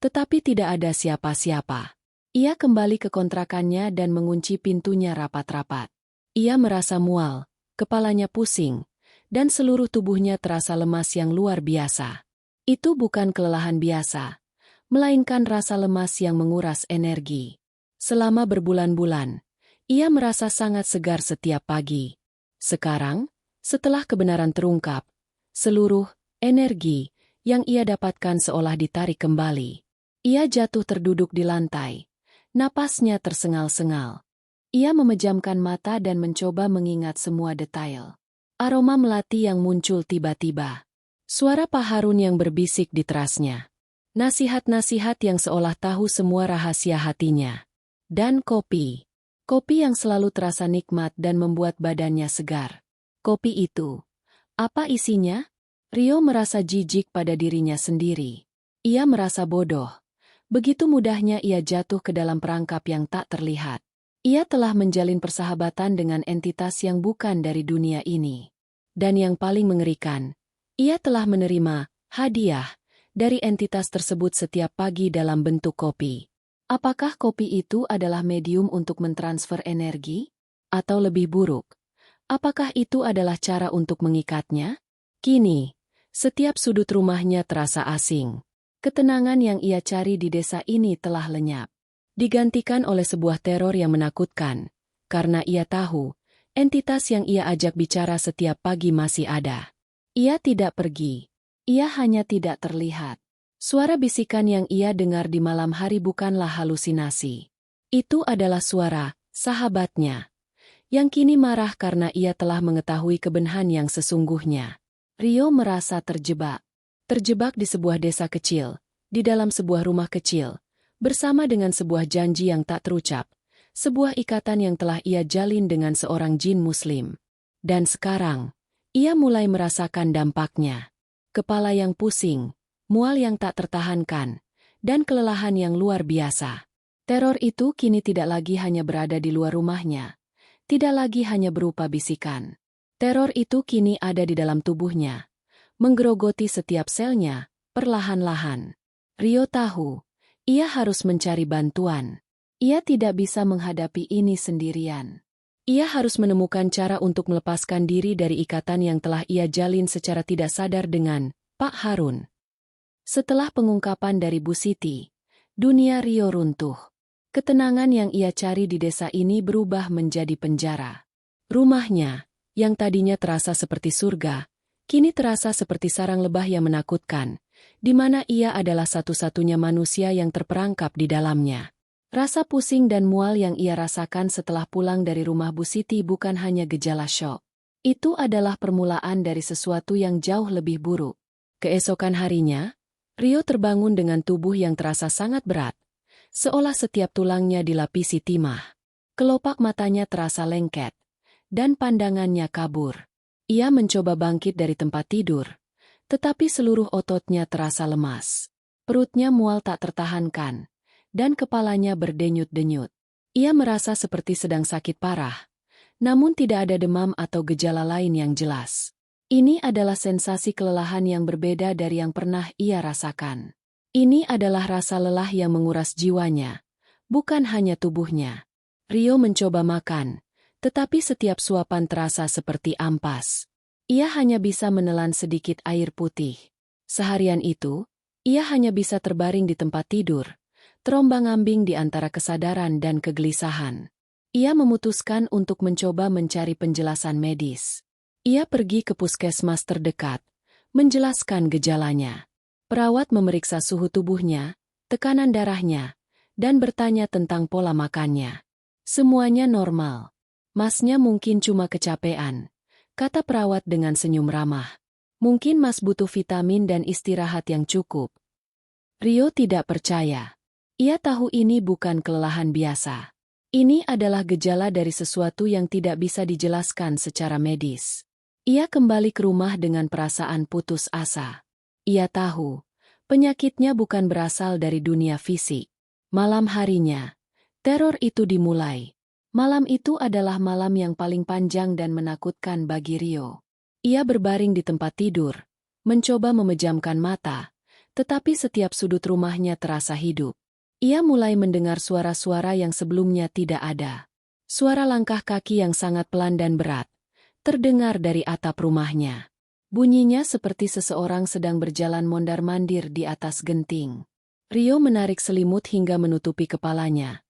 tetapi tidak ada siapa-siapa. Ia kembali ke kontrakannya dan mengunci pintunya rapat-rapat. Ia merasa mual, kepalanya pusing, dan seluruh tubuhnya terasa lemas yang luar biasa. Itu bukan kelelahan biasa, melainkan rasa lemas yang menguras energi. Selama berbulan-bulan, ia merasa sangat segar setiap pagi. Sekarang, setelah kebenaran terungkap, seluruh energi yang ia dapatkan seolah ditarik kembali. Ia jatuh terduduk di lantai, napasnya tersengal-sengal. Ia memejamkan mata dan mencoba mengingat semua detail. Aroma melati yang muncul tiba-tiba. Suara Pak Harun yang berbisik di terasnya. Nasihat-nasihat yang seolah tahu semua rahasia hatinya. Dan kopi. Kopi yang selalu terasa nikmat dan membuat badannya segar. Kopi itu. Apa isinya? Rio merasa jijik pada dirinya sendiri. Ia merasa bodoh. Begitu mudahnya ia jatuh ke dalam perangkap yang tak terlihat. Ia telah menjalin persahabatan dengan entitas yang bukan dari dunia ini. Dan yang paling mengerikan, ia telah menerima hadiah dari entitas tersebut setiap pagi dalam bentuk kopi. Apakah kopi itu adalah medium untuk mentransfer energi? Atau lebih buruk, apakah itu adalah cara untuk mengikatnya? Kini, setiap sudut rumahnya terasa asing. Ketenangan yang ia cari di desa ini telah lenyap. Digantikan oleh sebuah teror yang menakutkan, karena ia tahu, entitas yang ia ajak bicara setiap pagi masih ada. Ia tidak pergi, ia hanya tidak terlihat. Suara bisikan yang ia dengar di malam hari bukanlah halusinasi. Itu adalah suara sahabatnya, yang kini marah karena ia telah mengetahui kebenaran yang sesungguhnya. Rio merasa terjebak. Terjebak di sebuah desa kecil, di dalam sebuah rumah kecil, bersama dengan sebuah janji yang tak terucap, sebuah ikatan yang telah ia jalin dengan seorang jin muslim. Dan sekarang, ia mulai merasakan dampaknya. Kepala yang pusing, mual yang tak tertahankan, dan kelelahan yang luar biasa. Teror itu kini tidak lagi hanya berada di luar rumahnya, tidak lagi hanya berupa bisikan. Teror itu kini ada di dalam tubuhnya, menggerogoti setiap selnya, perlahan-lahan. Rio tahu, ia harus mencari bantuan. Ia tidak bisa menghadapi ini sendirian. Ia harus menemukan cara untuk melepaskan diri dari ikatan yang telah ia jalin secara tidak sadar dengan Pak Harun. Setelah pengungkapan dari Bu Siti, dunia Rio runtuh. Ketenangan yang ia cari di desa ini berubah menjadi penjara. Rumahnya, yang tadinya terasa seperti surga, kini terasa seperti sarang lebah yang menakutkan, di mana ia adalah satu-satunya manusia yang terperangkap di dalamnya. Rasa pusing dan mual yang ia rasakan setelah pulang dari rumah Bu Siti bukan hanya gejala syok. Itu adalah permulaan dari sesuatu yang jauh lebih buruk. Keesokan harinya, Rio terbangun dengan tubuh yang terasa sangat berat, seolah setiap tulangnya dilapisi timah. Kelopak matanya terasa lengket, dan pandangannya kabur. Ia mencoba bangkit dari tempat tidur, tetapi seluruh ototnya terasa lemas. Perutnya mual tak tertahankan, dan kepalanya berdenyut-denyut. Ia merasa seperti sedang sakit parah, namun tidak ada demam atau gejala lain yang jelas. Ini adalah sensasi kelelahan yang berbeda dari yang pernah ia rasakan. Ini adalah rasa lelah yang menguras jiwanya, bukan hanya tubuhnya. Rio mencoba makan, tetapi setiap suapan terasa seperti ampas. Ia hanya bisa menelan sedikit air putih. Seharian itu, ia hanya bisa terbaring di tempat tidur, terombang-ambing di antara kesadaran dan kegelisahan. Ia memutuskan untuk mencoba mencari penjelasan medis. Ia pergi ke puskesmas terdekat, menjelaskan gejalanya. Perawat memeriksa suhu tubuhnya, tekanan darahnya, dan bertanya tentang pola makannya. Semuanya normal. Masnya mungkin cuma kecapean, kata perawat dengan senyum ramah. Mungkin Mas butuh vitamin dan istirahat yang cukup. Rio tidak percaya. Ia tahu ini bukan kelelahan biasa. Ini adalah gejala dari sesuatu yang tidak bisa dijelaskan secara medis. Ia kembali ke rumah dengan perasaan putus asa. Ia tahu, penyakitnya bukan berasal dari dunia fisik. Malam harinya, teror itu dimulai. Malam itu adalah malam yang paling panjang dan menakutkan bagi Rio. Ia berbaring di tempat tidur, mencoba memejamkan mata, tetapi setiap sudut rumahnya terasa hidup. Ia mulai mendengar suara-suara yang sebelumnya tidak ada. Suara langkah kaki yang sangat pelan dan berat terdengar dari atap rumahnya. Bunyinya seperti seseorang sedang berjalan mondar-mandir di atas genting. Rio menarik selimut hingga menutupi kepalanya.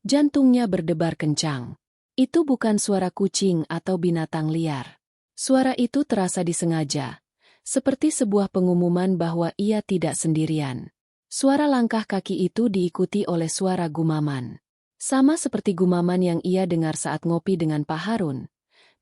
Jantungnya berdebar kencang. Itu bukan suara kucing atau binatang liar. Suara itu terasa disengaja, seperti sebuah pengumuman bahwa ia tidak sendirian. Suara langkah kaki itu diikuti oleh suara gumaman. Sama seperti gumaman yang ia dengar saat ngopi dengan Pak Harun.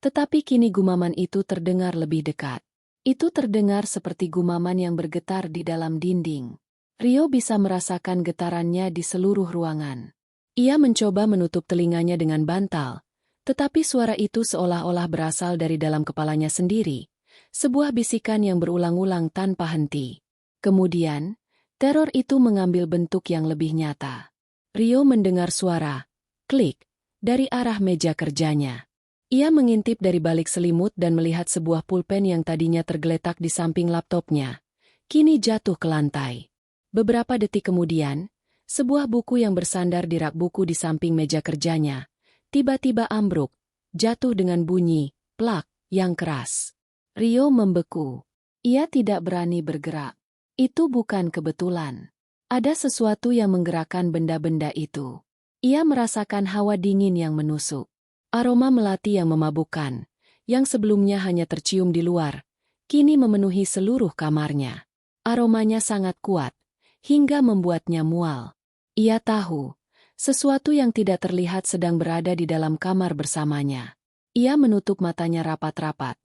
Tetapi kini gumaman itu terdengar lebih dekat. Itu terdengar seperti gumaman yang bergetar di dalam dinding. Rio bisa merasakan getarannya di seluruh ruangan. Ia mencoba menutup telinganya dengan bantal, tetapi suara itu seolah-olah berasal dari dalam kepalanya sendiri, sebuah bisikan yang berulang-ulang tanpa henti. Kemudian, teror itu mengambil bentuk yang lebih nyata. Rio mendengar suara, klik, dari arah meja kerjanya. Ia mengintip dari balik selimut dan melihat sebuah pulpen yang tadinya tergeletak di samping laptopnya, kini jatuh ke lantai. Beberapa detik kemudian, sebuah buku yang bersandar di rak buku di samping meja kerjanya, tiba-tiba ambruk, jatuh dengan bunyi, plak, yang keras. Rio membeku. Ia tidak berani bergerak. Itu bukan kebetulan. Ada sesuatu yang menggerakkan benda-benda itu. Ia merasakan hawa dingin yang menusuk. Aroma melati yang memabukkan, yang sebelumnya hanya tercium di luar, kini memenuhi seluruh kamarnya. Aromanya sangat kuat, hingga membuatnya mual. Ia tahu, sesuatu yang tidak terlihat sedang berada di dalam kamar bersamanya. Ia menutup matanya rapat-rapat,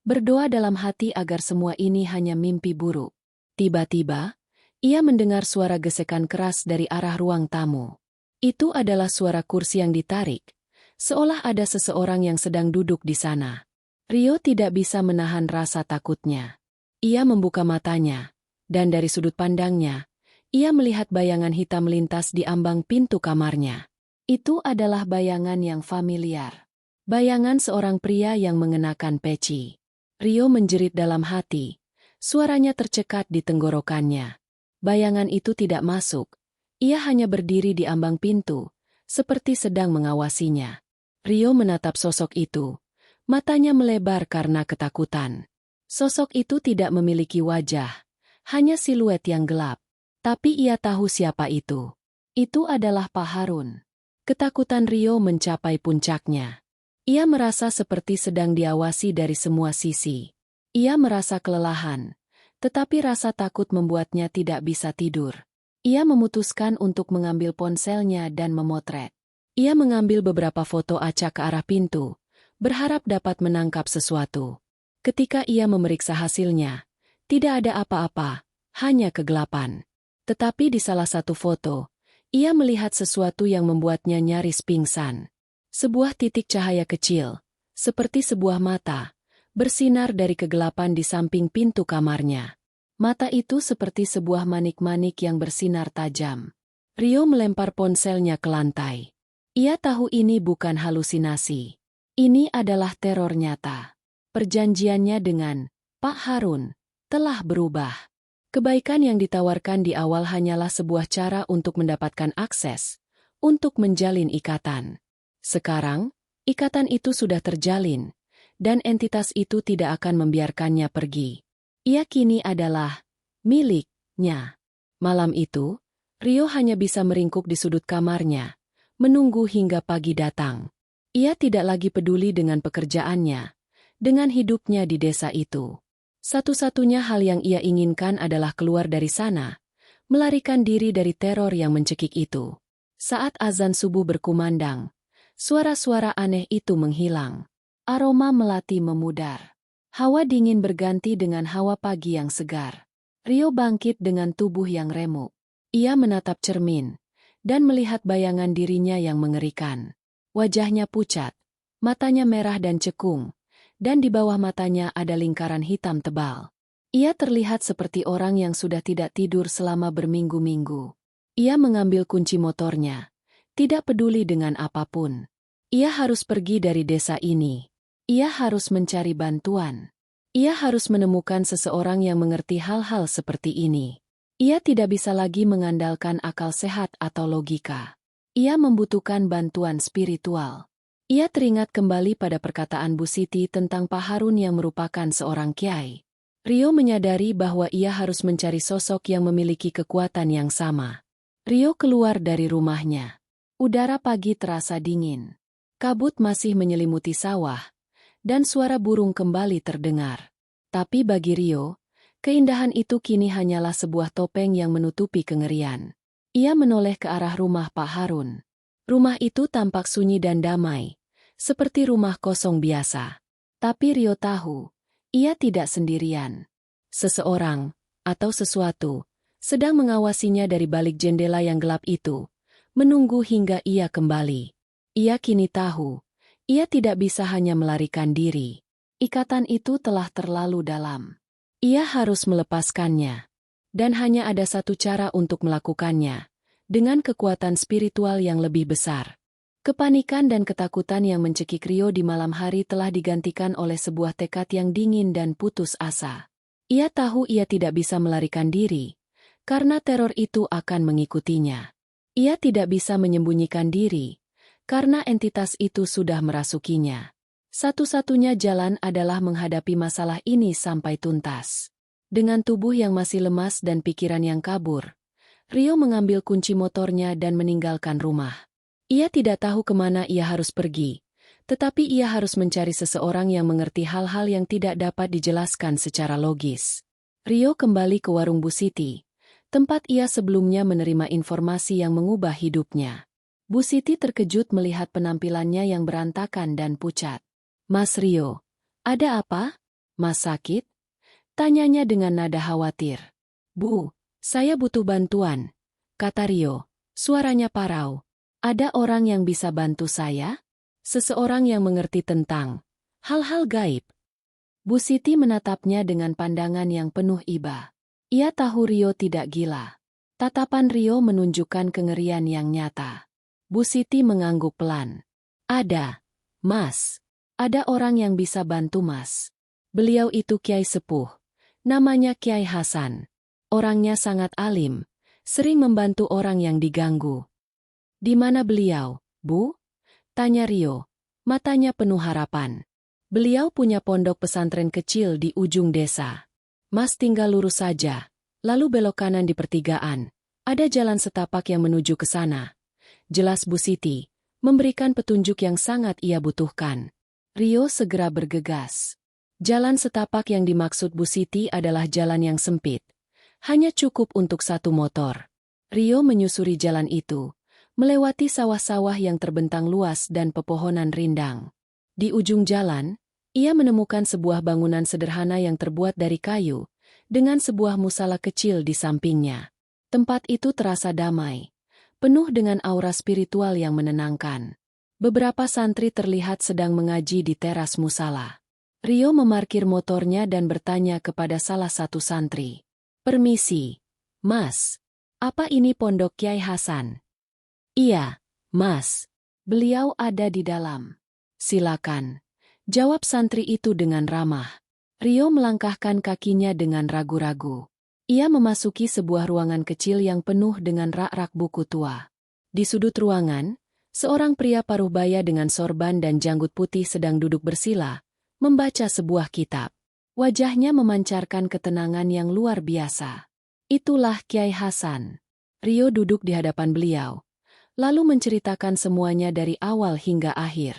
berdoa dalam hati agar semua ini hanya mimpi buruk. Tiba-tiba, ia mendengar suara gesekan keras dari arah ruang tamu. Itu adalah suara kursi yang ditarik, seolah ada seseorang yang sedang duduk di sana. Rio tidak bisa menahan rasa takutnya. Ia membuka matanya, dan dari sudut pandangnya, ia melihat bayangan hitam melintas di ambang pintu kamarnya. Itu adalah bayangan yang familiar. Bayangan seorang pria yang mengenakan peci. Rio menjerit dalam hati. Suaranya tercekat di tenggorokannya. Bayangan itu tidak masuk. Ia hanya berdiri di ambang pintu, seperti sedang mengawasinya. Rio menatap sosok itu. Matanya melebar karena ketakutan. Sosok itu tidak memiliki wajah, hanya siluet yang gelap. Tapi ia tahu siapa itu. Itu adalah Pak Harun. Ketakutan Rio mencapai puncaknya. Ia merasa seperti sedang diawasi dari semua sisi. Ia merasa kelelahan, tetapi rasa takut membuatnya tidak bisa tidur. Ia memutuskan untuk mengambil ponselnya dan memotret. Ia mengambil beberapa foto acak ke arah pintu, berharap dapat menangkap sesuatu. Ketika ia memeriksa hasilnya, tidak ada apa-apa, hanya kegelapan. Tetapi di salah satu foto, ia melihat sesuatu yang membuatnya nyaris pingsan. Sebuah titik cahaya kecil, seperti sebuah mata, bersinar dari kegelapan di samping pintu kamarnya. Mata itu seperti sebuah manik-manik yang bersinar tajam. Rio melempar ponselnya ke lantai. Ia tahu ini bukan halusinasi. Ini adalah teror nyata. Perjanjiannya dengan Pak Harun telah berubah. Kebaikan yang ditawarkan di awal hanyalah sebuah cara untuk mendapatkan akses, untuk menjalin ikatan. Sekarang, ikatan itu sudah terjalin, dan entitas itu tidak akan membiarkannya pergi. Ia kini adalah miliknya. Malam itu, Rio hanya bisa meringkuk di sudut kamarnya, menunggu hingga pagi datang. Ia tidak lagi peduli dengan pekerjaannya, dengan hidupnya di desa itu. Satu-satunya hal yang ia inginkan adalah keluar dari sana, melarikan diri dari teror yang mencekik itu. Saat azan subuh berkumandang, suara-suara aneh itu menghilang. Aroma melati memudar. Hawa dingin berganti dengan hawa pagi yang segar. Rio bangkit dengan tubuh yang remuk. Ia menatap cermin, dan melihat bayangan dirinya yang mengerikan. Wajahnya pucat, matanya merah dan cekung, dan di bawah matanya ada lingkaran hitam tebal. Ia terlihat seperti orang yang sudah tidak tidur selama berminggu-minggu. Ia mengambil kunci motornya, tidak peduli dengan apapun. Ia harus pergi dari desa ini. Ia harus mencari bantuan. Ia harus menemukan seseorang yang mengerti hal-hal seperti ini. Ia tidak bisa lagi mengandalkan akal sehat atau logika. Ia membutuhkan bantuan spiritual. Ia teringat kembali pada perkataan Bu Siti tentang Pak Harun yang merupakan seorang kiai. Rio menyadari bahwa ia harus mencari sosok yang memiliki kekuatan yang sama. Rio keluar dari rumahnya. Udara pagi terasa dingin. Kabut masih menyelimuti sawah, dan suara burung kembali terdengar. Tapi bagi Rio, keindahan itu kini hanyalah sebuah topeng yang menutupi kengerian. Ia menoleh ke arah rumah Pak Harun. Rumah itu tampak sunyi dan damai, seperti rumah kosong biasa. Tapi Rio tahu, ia tidak sendirian. Seseorang, atau sesuatu, sedang mengawasinya dari balik jendela yang gelap itu, menunggu hingga ia kembali. Ia kini tahu, ia tidak bisa hanya melarikan diri. Ikatan itu telah terlalu dalam. Ia harus melepaskannya. Dan hanya ada satu cara untuk melakukannya, dengan kekuatan spiritual yang lebih besar. Kepanikan dan ketakutan yang mencekik Rio di malam hari telah digantikan oleh sebuah tekad yang dingin dan putus asa. Ia tahu ia tidak bisa melarikan diri, karena teror itu akan mengikutinya. Ia tidak bisa menyembunyikan diri, karena entitas itu sudah merasukinya. Satu-satunya jalan adalah menghadapi masalah ini sampai tuntas. Dengan tubuh yang masih lemas dan pikiran yang kabur, Rio mengambil kunci motornya dan meninggalkan rumah. Ia tidak tahu kemana ia harus pergi, tetapi ia harus mencari seseorang yang mengerti hal-hal yang tidak dapat dijelaskan secara logis. Rio kembali ke warung Bu Siti, tempat ia sebelumnya menerima informasi yang mengubah hidupnya. Bu Siti terkejut melihat penampilannya yang berantakan dan pucat. "Mas Rio, ada apa? Mas sakit?" tanyanya dengan nada khawatir. "Bu, saya butuh bantuan," kata Rio, suaranya parau. "Ada orang yang bisa bantu saya? Seseorang yang mengerti tentang hal-hal gaib." Bu Siti menatapnya dengan pandangan yang penuh iba. Ia tahu Rio tidak gila. Tatapan Rio menunjukkan kengerian yang nyata. Bu Siti mengangguk pelan. "Ada, Mas. Ada orang yang bisa bantu Mas. Beliau itu Kiai Sepuh. Namanya Kiai Hasan. Orangnya sangat alim, sering membantu orang yang diganggu." "Di mana beliau, Bu?" tanya Rio, matanya penuh harapan. "Beliau punya pondok pesantren kecil di ujung desa. Mas tinggal lurus saja, lalu belok kanan di pertigaan. Ada jalan setapak yang menuju ke sana," jelas Bu Siti, memberikan petunjuk yang sangat ia butuhkan. Rio segera bergegas. Jalan setapak yang dimaksud Bu Siti adalah jalan yang sempit. Hanya cukup untuk satu motor. Rio menyusuri jalan itu, melewati sawah-sawah yang terbentang luas dan pepohonan rindang. Di ujung jalan, ia menemukan sebuah bangunan sederhana yang terbuat dari kayu, dengan sebuah musala kecil di sampingnya. Tempat itu terasa damai, penuh dengan aura spiritual yang menenangkan. Beberapa santri terlihat sedang mengaji di teras musala. Rio memarkir motornya dan bertanya kepada salah satu santri. "Permisi, Mas. Apa ini pondok Kyai Hasan?" "Iya, Mas. Beliau ada di dalam." "Silakan," jawab santri itu dengan ramah. Rio melangkahkan kakinya dengan ragu-ragu. Ia memasuki sebuah ruangan kecil yang penuh dengan rak-rak buku tua. Di sudut ruangan, seorang pria paruh baya dengan sorban dan janggut putih sedang duduk bersila, membaca sebuah kitab. Wajahnya memancarkan ketenangan yang luar biasa. Itulah Kyai Hasan. Rio duduk di hadapan beliau, lalu menceritakan semuanya dari awal hingga akhir.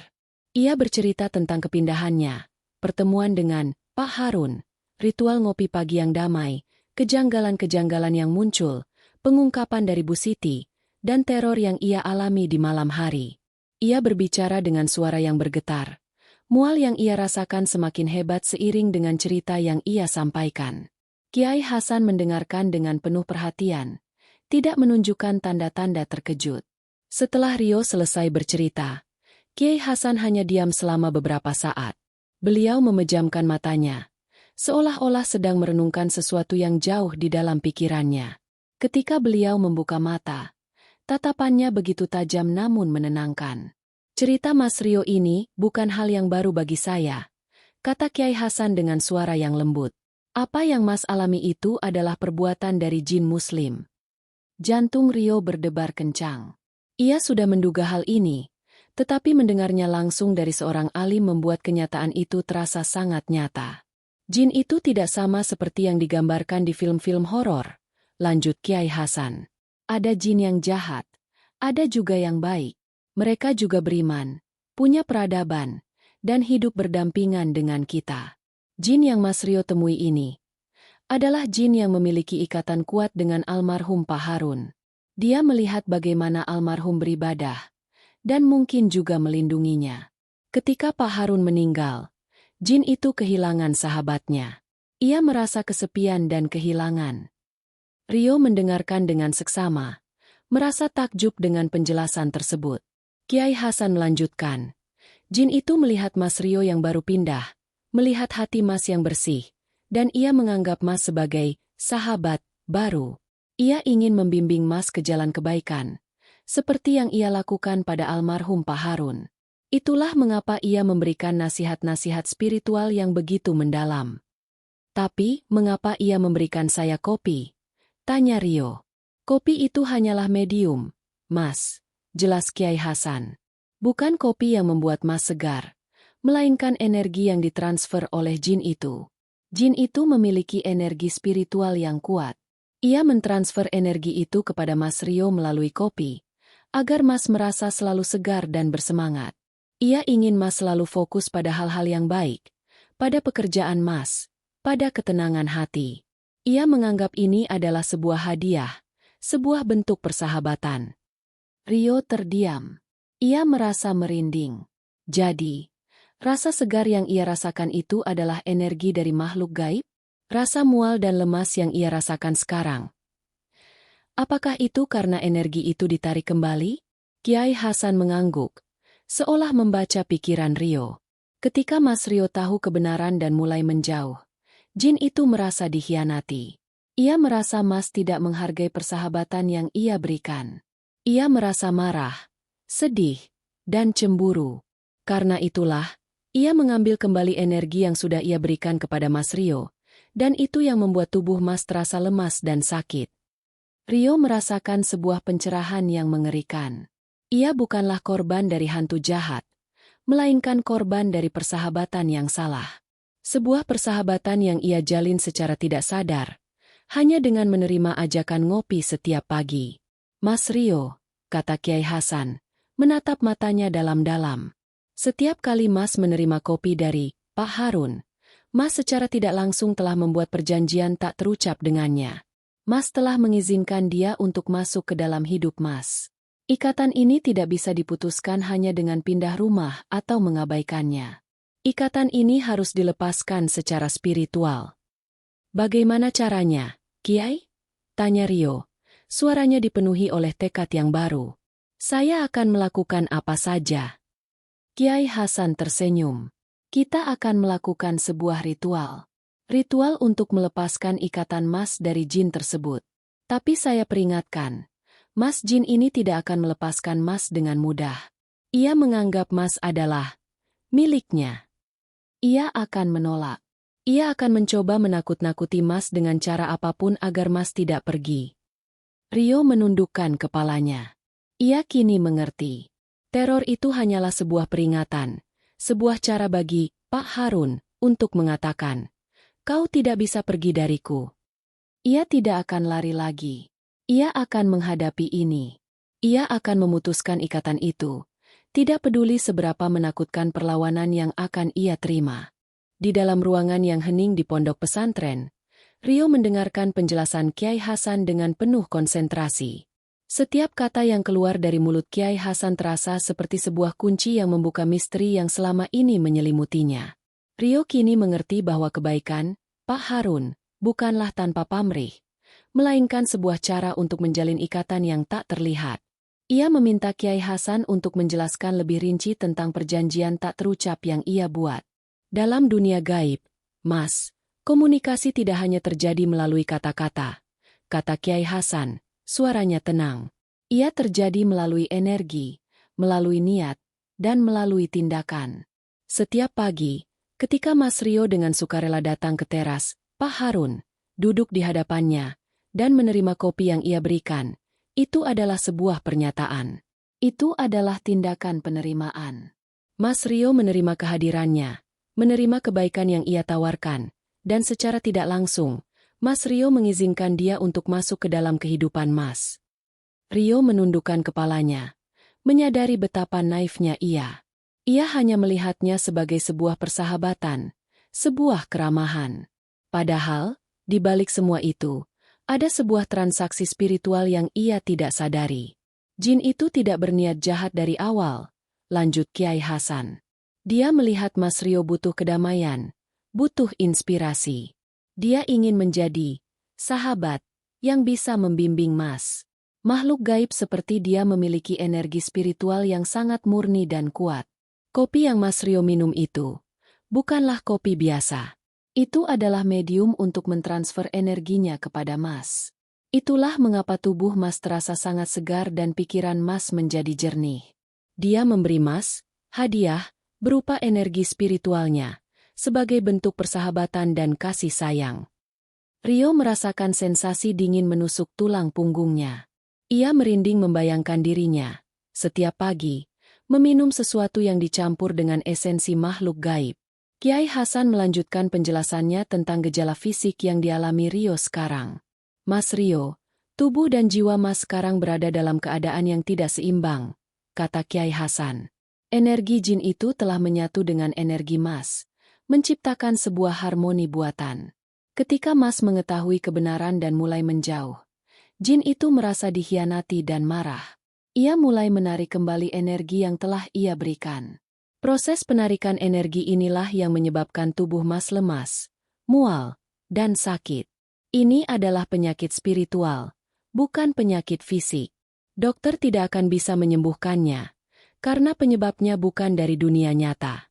Ia bercerita tentang kepindahannya, pertemuan dengan Pak Harun, ritual ngopi pagi yang damai, kejanggalan-kejanggalan yang muncul, pengungkapan dari Bu Siti, dan teror yang ia alami di malam hari. Ia berbicara dengan suara yang bergetar. Mual yang ia rasakan semakin hebat seiring dengan cerita yang ia sampaikan. Kyai Hasan mendengarkan dengan penuh perhatian, tidak menunjukkan tanda-tanda terkejut. Setelah Rio selesai bercerita, Kyai Hasan hanya diam selama beberapa saat. Beliau memejamkan matanya, seolah-olah sedang merenungkan sesuatu yang jauh di dalam pikirannya. Ketika beliau membuka mata, tatapannya begitu tajam namun menenangkan. "Cerita Mas Rio ini bukan hal yang baru bagi saya," kata Kyai Hasan dengan suara yang lembut. "Apa yang Mas alami itu adalah perbuatan dari jin Muslim." Jantung Rio berdebar kencang. Ia sudah menduga hal ini, tetapi mendengarnya langsung dari seorang alim membuat kenyataan itu terasa sangat nyata. "Jin itu tidak sama seperti yang digambarkan di film-film horor," lanjut Kyai Hasan. "Ada jin yang jahat, ada juga yang baik. Mereka juga beriman, punya peradaban, dan hidup berdampingan dengan kita. Jin yang Mas Rio temui ini adalah jin yang memiliki ikatan kuat dengan almarhum Pak Harun. Dia melihat bagaimana almarhum beribadah, dan mungkin juga melindunginya. Ketika Pak Harun meninggal, jin itu kehilangan sahabatnya. Ia merasa kesepian dan kehilangan." Rio mendengarkan dengan seksama, merasa takjub dengan penjelasan tersebut. Kyai Hasan melanjutkan, "Jin itu melihat Mas Rio yang baru pindah, melihat hati Mas yang bersih, dan ia menganggap Mas sebagai sahabat baru. Ia ingin membimbing Mas ke jalan kebaikan, seperti yang ia lakukan pada almarhum Pak Harun. Itulah mengapa ia memberikan nasihat-nasihat spiritual yang begitu mendalam." "Tapi, mengapa ia memberikan saya kopi?" tanya Rio. "Kopi itu hanyalah medium, Mas," jelas Kyai Hasan. "Bukan kopi yang membuat Mas segar, melainkan energi yang ditransfer oleh jin itu. Jin itu memiliki energi spiritual yang kuat. Ia mentransfer energi itu kepada Mas Rio melalui kopi, agar Mas merasa selalu segar dan bersemangat. Ia ingin Mas selalu fokus pada hal-hal yang baik, pada pekerjaan Mas, pada ketenangan hati. Ia menganggap ini adalah sebuah hadiah, sebuah bentuk persahabatan." Rio terdiam. Ia merasa merinding. Jadi, rasa segar yang ia rasakan itu adalah energi dari makhluk gaib? Rasa mual dan lemas yang ia rasakan sekarang, apakah itu karena energi itu ditarik kembali? Kyai Hasan mengangguk, seolah membaca pikiran Rio. Ketika Mas Rio tahu kebenaran dan mulai menjauh, jin itu merasa dikhianati. Ia merasa Mas tidak menghargai persahabatan yang ia berikan. Ia merasa marah, sedih, dan cemburu. Karena itulah, ia mengambil kembali energi yang sudah ia berikan kepada Mas Rio, dan itu yang membuat tubuh Mas terasa lemas dan sakit. Rio merasakan sebuah pencerahan yang mengerikan. Ia bukanlah korban dari hantu jahat, melainkan korban dari persahabatan yang salah. Sebuah persahabatan yang ia jalin secara tidak sadar, hanya dengan menerima ajakan ngopi setiap pagi. "Mas Rio," kata Kyai Hasan, menatap matanya dalam-dalam. "Setiap kali Mas menerima kopi dari Pak Harun, Mas secara tidak langsung telah membuat perjanjian tak terucap dengannya. Mas telah mengizinkan dia untuk masuk ke dalam hidup Mas. Ikatan ini tidak bisa diputuskan hanya dengan pindah rumah atau mengabaikannya. Ikatan ini harus dilepaskan secara spiritual." "Bagaimana caranya, Kiai?" tanya Rio. Suaranya dipenuhi oleh tekad yang baru. "Saya akan melakukan apa saja." Kiai Hasan tersenyum. Kita akan melakukan sebuah ritual. Ritual untuk melepaskan ikatan Mas dari jin tersebut. Tapi saya peringatkan, Mas jin ini tidak akan melepaskan Mas dengan mudah. Ia menganggap Mas adalah miliknya. Ia akan menolak. Ia akan mencoba menakut-nakuti Mas dengan cara apapun agar Mas tidak pergi. Rio menundukkan kepalanya. Ia kini mengerti. Teror itu hanyalah sebuah peringatan, sebuah cara bagi Pak Harun untuk mengatakan, kau tidak bisa pergi dariku. Ia tidak akan lari lagi. Ia akan menghadapi ini. Ia akan memutuskan ikatan itu, tidak peduli seberapa menakutkan perlawanan yang akan ia terima. Di dalam ruangan yang hening di pondok pesantren, Rio mendengarkan penjelasan Kiai Hasan dengan penuh konsentrasi. Setiap kata yang keluar dari mulut Kiai Hasan terasa seperti sebuah kunci yang membuka misteri yang selama ini menyelimutinya. Rio kini mengerti bahwa kebaikan, Pak Harun, bukanlah tanpa pamrih, melainkan sebuah cara untuk menjalin ikatan yang tak terlihat. Ia meminta Kiai Hasan untuk menjelaskan lebih rinci tentang perjanjian tak terucap yang ia buat. Dalam dunia gaib, Mas, komunikasi tidak hanya terjadi melalui kata-kata, kata Kiai Hasan. Suaranya tenang. Ia terjadi melalui energi, melalui niat, dan melalui tindakan. Setiap pagi, ketika Mas Rio dengan sukarela datang ke teras, Pak Harun duduk di hadapannya dan menerima kopi yang ia berikan, itu adalah sebuah pernyataan. Itu adalah tindakan penerimaan. Mas Rio menerima kehadirannya, menerima kebaikan yang ia tawarkan, dan secara tidak langsung, Mas Rio mengizinkan dia untuk masuk ke dalam kehidupan Mas. Rio menundukkan kepalanya, menyadari betapa naifnya ia. Ia hanya melihatnya sebagai sebuah persahabatan, sebuah keramahan. Padahal, di balik semua itu, ada sebuah transaksi spiritual yang ia tidak sadari. Jin itu tidak berniat jahat dari awal, lanjut Kiai Hasan. Dia melihat Mas Rio butuh kedamaian, butuh inspirasi. Dia ingin menjadi sahabat yang bisa membimbing Mas. Makhluk gaib seperti dia memiliki energi spiritual yang sangat murni dan kuat. Kopi yang Mas Rio minum itu bukanlah kopi biasa. Itu adalah medium untuk mentransfer energinya kepada Mas. Itulah mengapa tubuh Mas terasa sangat segar dan pikiran Mas menjadi jernih. Dia memberi Mas hadiah berupa energi spiritualnya, sebagai bentuk persahabatan dan kasih sayang. Rio merasakan sensasi dingin menusuk tulang punggungnya. Ia merinding membayangkan dirinya, setiap pagi, meminum sesuatu yang dicampur dengan esensi makhluk gaib. Kiai Hasan melanjutkan penjelasannya tentang gejala fisik yang dialami Rio sekarang. Mas Rio, tubuh dan jiwa Mas sekarang berada dalam keadaan yang tidak seimbang, kata Kiai Hasan. Energi jin itu telah menyatu dengan energi Mas, menciptakan sebuah harmoni buatan. Ketika Mas mengetahui kebenaran dan mulai menjauh, jin itu merasa dikhianati dan marah. Ia mulai menarik kembali energi yang telah ia berikan. Proses penarikan energi inilah yang menyebabkan tubuh Mas lemas, mual, dan sakit. Ini adalah penyakit spiritual, bukan penyakit fisik. Dokter tidak akan bisa menyembuhkannya, karena penyebabnya bukan dari dunia nyata.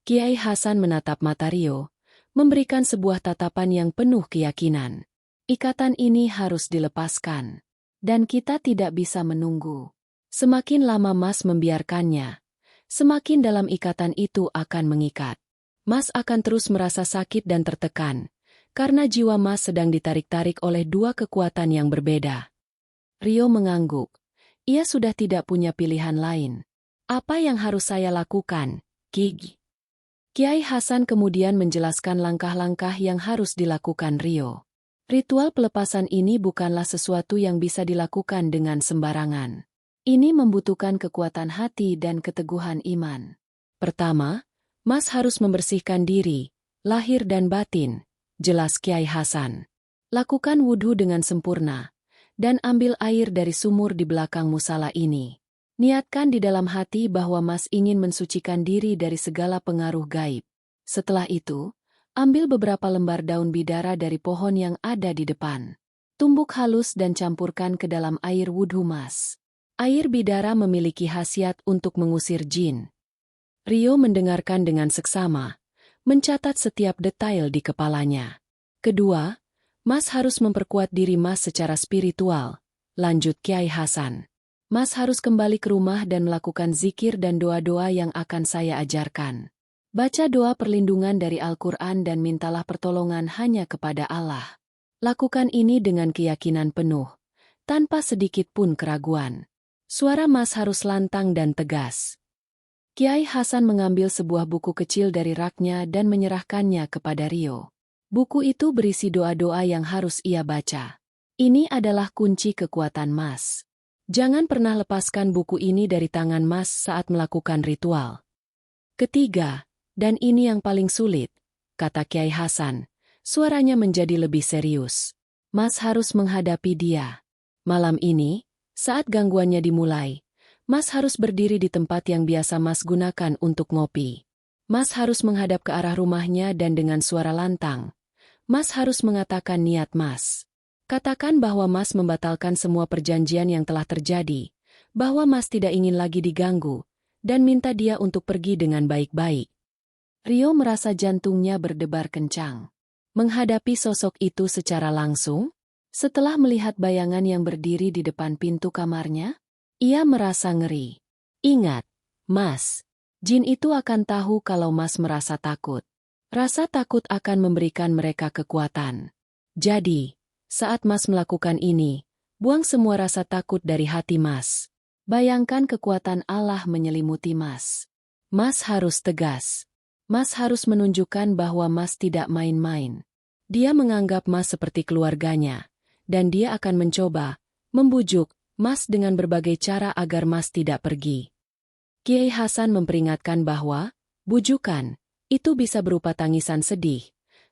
Kiai Hasan menatap mata Rio, memberikan sebuah tatapan yang penuh keyakinan. Ikatan ini harus dilepaskan. Dan kita tidak bisa menunggu. Semakin lama Mas membiarkannya, semakin dalam ikatan itu akan mengikat. Mas akan terus merasa sakit dan tertekan, karena jiwa Mas sedang ditarik-tarik oleh dua kekuatan yang berbeda. Rio mengangguk. Ia sudah tidak punya pilihan lain. Apa yang harus saya lakukan, Ki? Kiai Hasan kemudian menjelaskan langkah-langkah yang harus dilakukan Rio. Ritual pelepasan ini bukanlah sesuatu yang bisa dilakukan dengan sembarangan. Ini membutuhkan kekuatan hati dan keteguhan iman. Pertama, Mas harus membersihkan diri, lahir dan batin, jelas Kiai Hasan. Lakukan wudhu dengan sempurna, dan ambil air dari sumur di belakang musala ini. Niatkan di dalam hati bahwa Mas ingin mensucikan diri dari segala pengaruh gaib. Setelah itu, ambil beberapa lembar daun bidara dari pohon yang ada di depan. Tumbuk halus dan campurkan ke dalam air wudhu Mas. Air bidara memiliki khasiat untuk mengusir jin. Rio mendengarkan dengan seksama, mencatat setiap detail di kepalanya. Kedua, Mas harus memperkuat diri Mas secara spiritual, lanjut Kiai Hasan. Mas harus kembali ke rumah dan melakukan zikir dan doa-doa yang akan saya ajarkan. Baca doa perlindungan dari Al-Quran dan mintalah pertolongan hanya kepada Allah. Lakukan ini dengan keyakinan penuh, tanpa sedikit pun keraguan. Suara Mas harus lantang dan tegas. Kiai Hasan mengambil sebuah buku kecil dari raknya dan menyerahkannya kepada Rio. Buku itu berisi doa-doa yang harus ia baca. Ini adalah kunci kekuatan Mas. Jangan pernah lepaskan buku ini dari tangan Mas saat melakukan ritual. Ketiga, dan ini yang paling sulit, kata Kiai Hasan, suaranya menjadi lebih serius. Mas harus menghadapi dia. Malam ini, saat gangguannya dimulai, Mas harus berdiri di tempat yang biasa Mas gunakan untuk ngopi. Mas harus menghadap ke arah rumahnya dan dengan suara lantang. Mas harus mengatakan niat Mas. Katakan bahwa Mas membatalkan semua perjanjian yang telah terjadi, bahwa Mas tidak ingin lagi diganggu, dan minta dia untuk pergi dengan baik-baik. Rio merasa jantungnya berdebar kencang. Menghadapi sosok itu secara langsung, setelah melihat bayangan yang berdiri di depan pintu kamarnya, ia merasa ngeri. Ingat, Mas, jin itu akan tahu kalau Mas merasa takut. Rasa takut akan memberikan mereka kekuatan. Jadi, saat Mas melakukan ini, buang semua rasa takut dari hati Mas. Bayangkan kekuatan Allah menyelimuti Mas. Mas harus tegas. Mas harus menunjukkan bahwa Mas tidak main-main. Dia menganggap Mas seperti keluarganya, dan dia akan mencoba membujuk Mas dengan berbagai cara agar Mas tidak pergi. Kiai Hasan memperingatkan bahwa bujukan itu bisa berupa tangisan sedih,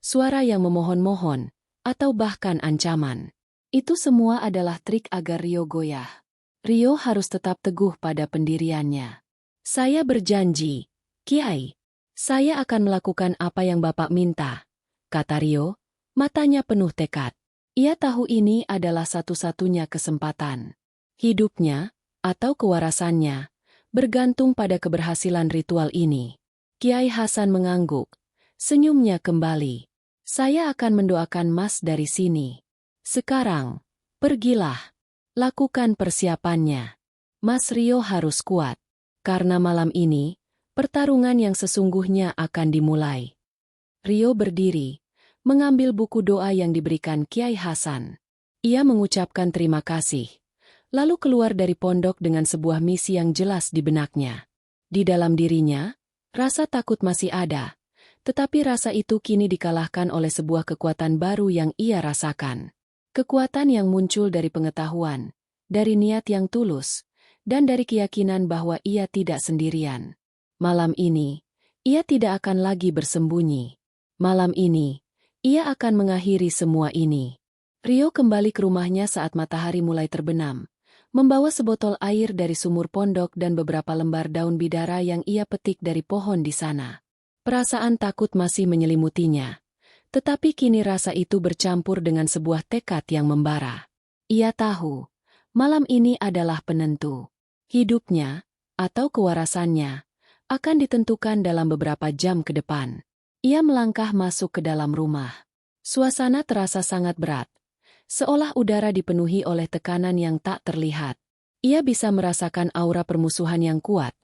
suara yang memohon-mohon, atau bahkan ancaman. Itu semua adalah trik agar Rio goyah. Rio harus tetap teguh pada pendiriannya. Saya berjanji, Kiai, saya akan melakukan apa yang Bapak minta, kata Rio, matanya penuh tekad. Ia tahu ini adalah satu-satunya kesempatan. Hidupnya, atau kewarasannya, bergantung pada keberhasilan ritual ini. Kiai Hasan mengangguk, senyumnya kembali. Saya akan mendoakan Mas dari sini. Sekarang, pergilah. Lakukan persiapannya. Mas Rio harus kuat. Karena malam ini, pertarungan yang sesungguhnya akan dimulai. Rio berdiri, mengambil buku doa yang diberikan Kiai Hasan. Ia mengucapkan terima kasih. Lalu keluar dari pondok dengan sebuah misi yang jelas di benaknya. Di dalam dirinya, rasa takut masih ada, tetapi rasa itu kini dikalahkan oleh sebuah kekuatan baru yang ia rasakan. Kekuatan yang muncul dari pengetahuan, dari niat yang tulus, dan dari keyakinan bahwa ia tidak sendirian. Malam ini, ia tidak akan lagi bersembunyi. Malam ini, ia akan mengakhiri semua ini. Rio kembali ke rumahnya saat matahari mulai terbenam. Membawa sebotol air dari sumur pondok dan beberapa lembar daun bidara yang ia petik dari pohon di sana. Perasaan takut masih menyelimutinya. Tetapi kini rasa itu bercampur dengan sebuah tekad yang membara. Ia tahu, malam ini adalah penentu. Hidupnya, atau kewarasannya, akan ditentukan dalam beberapa jam ke depan. Ia melangkah masuk ke dalam rumah. Suasana terasa sangat berat. Seolah udara dipenuhi oleh tekanan yang tak terlihat. Ia bisa merasakan aura permusuhan yang kuat.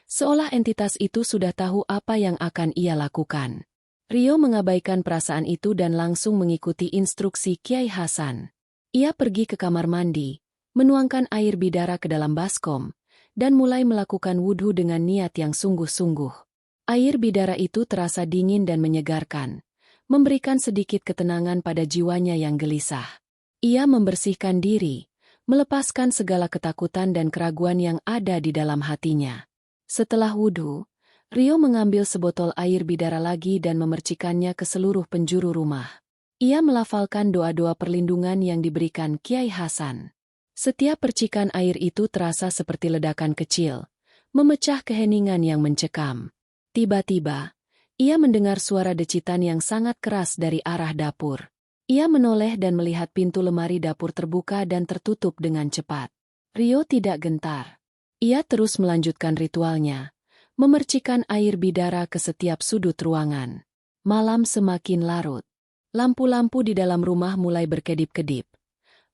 Seolah entitas itu sudah tahu apa yang akan ia lakukan. Rio mengabaikan perasaan itu dan langsung mengikuti instruksi Kiai Hasan. Ia pergi ke kamar mandi, menuangkan air bidara ke dalam baskom, dan mulai melakukan wudhu dengan niat yang sungguh-sungguh. Air bidara itu terasa dingin dan menyegarkan, memberikan sedikit ketenangan pada jiwanya yang gelisah. Ia membersihkan diri, melepaskan segala ketakutan dan keraguan yang ada di dalam hatinya. Setelah wudhu, Rio mengambil sebotol air bidara lagi dan memercikannya ke seluruh penjuru rumah. Ia melafalkan doa-doa perlindungan yang diberikan Kiai Hasan. Setiap percikan air itu terasa seperti ledakan kecil, memecah keheningan yang mencekam. Tiba-tiba, ia mendengar suara decitan yang sangat keras dari arah dapur. Ia menoleh dan melihat pintu lemari dapur terbuka dan tertutup dengan cepat. Rio tidak gentar. Ia terus melanjutkan ritualnya, memercikan air bidara ke setiap sudut ruangan. Malam semakin larut. Lampu-lampu di dalam rumah mulai berkedip-kedip.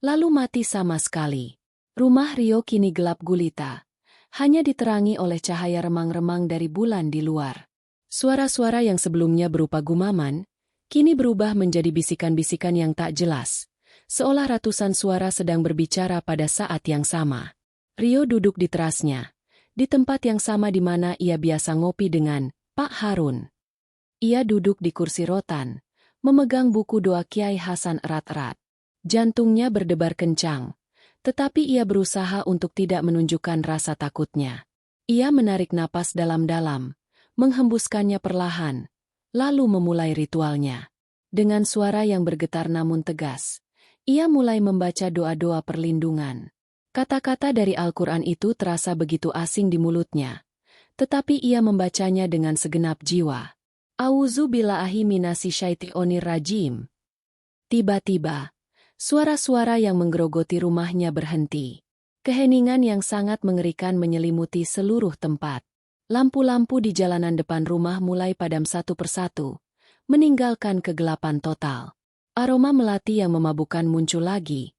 Lalu mati sama sekali. Rumah Rio kini gelap gulita. Hanya diterangi oleh cahaya remang-remang dari bulan di luar. Suara-suara yang sebelumnya berupa gumaman, kini berubah menjadi bisikan-bisikan yang tak jelas. Seolah ratusan suara sedang berbicara pada saat yang sama. Rio duduk di terasnya, di tempat yang sama di mana ia biasa ngopi dengan Pak Harun. Ia duduk di kursi rotan, memegang buku doa Kiai Hasan erat-erat. Jantungnya berdebar kencang, tetapi ia berusaha untuk tidak menunjukkan rasa takutnya. Ia menarik napas dalam-dalam, menghembuskannya perlahan, lalu memulai ritualnya. Dengan suara yang bergetar namun tegas, ia mulai membaca doa-doa perlindungan. Kata-kata dari Al-Quran itu terasa begitu asing di mulutnya, tetapi ia membacanya dengan segenap jiwa. A'udzubillahi minasyaitonir rajim. Tiba-tiba, suara-suara yang menggerogoti rumahnya berhenti. Keheningan yang sangat mengerikan menyelimuti seluruh tempat. Lampu-lampu di jalanan depan rumah mulai padam satu persatu, meninggalkan kegelapan total. Aroma melati yang memabukkan muncul lagi.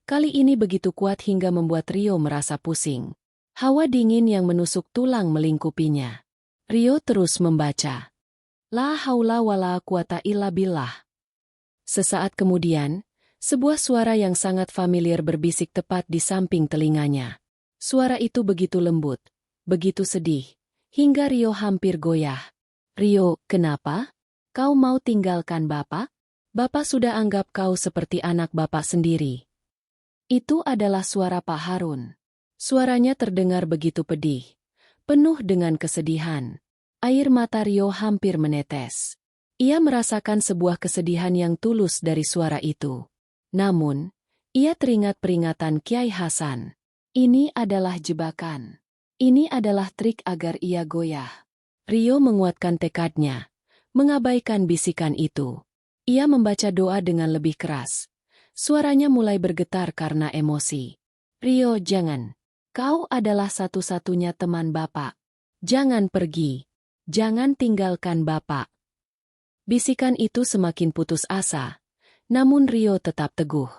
Kali ini begitu kuat hingga membuat Rio merasa pusing. Hawa dingin yang menusuk tulang melingkupinya. Rio terus membaca. La haula wala quwata illa billah. Sesaat kemudian, sebuah suara yang sangat familiar berbisik tepat di samping telinganya. Suara itu begitu lembut, begitu sedih, hingga Rio hampir goyah. Rio, kenapa? Kau mau tinggalkan Bapak? Bapak sudah anggap kau seperti anak Bapak sendiri. Itu adalah suara Pak Harun. Suaranya terdengar begitu pedih, penuh dengan kesedihan. Air mata Rio hampir menetes. Ia merasakan sebuah kesedihan yang tulus dari suara itu. Namun, ia teringat peringatan Kiai Hasan. Ini adalah jebakan. Ini adalah trik agar ia goyah. Rio menguatkan tekadnya, mengabaikan bisikan itu. Ia membaca doa dengan lebih keras. Suaranya mulai bergetar karena emosi. Rio, jangan. Kau adalah satu-satunya teman Bapak. Jangan pergi. Jangan tinggalkan Bapak. Bisikan itu semakin putus asa. Namun Rio tetap teguh.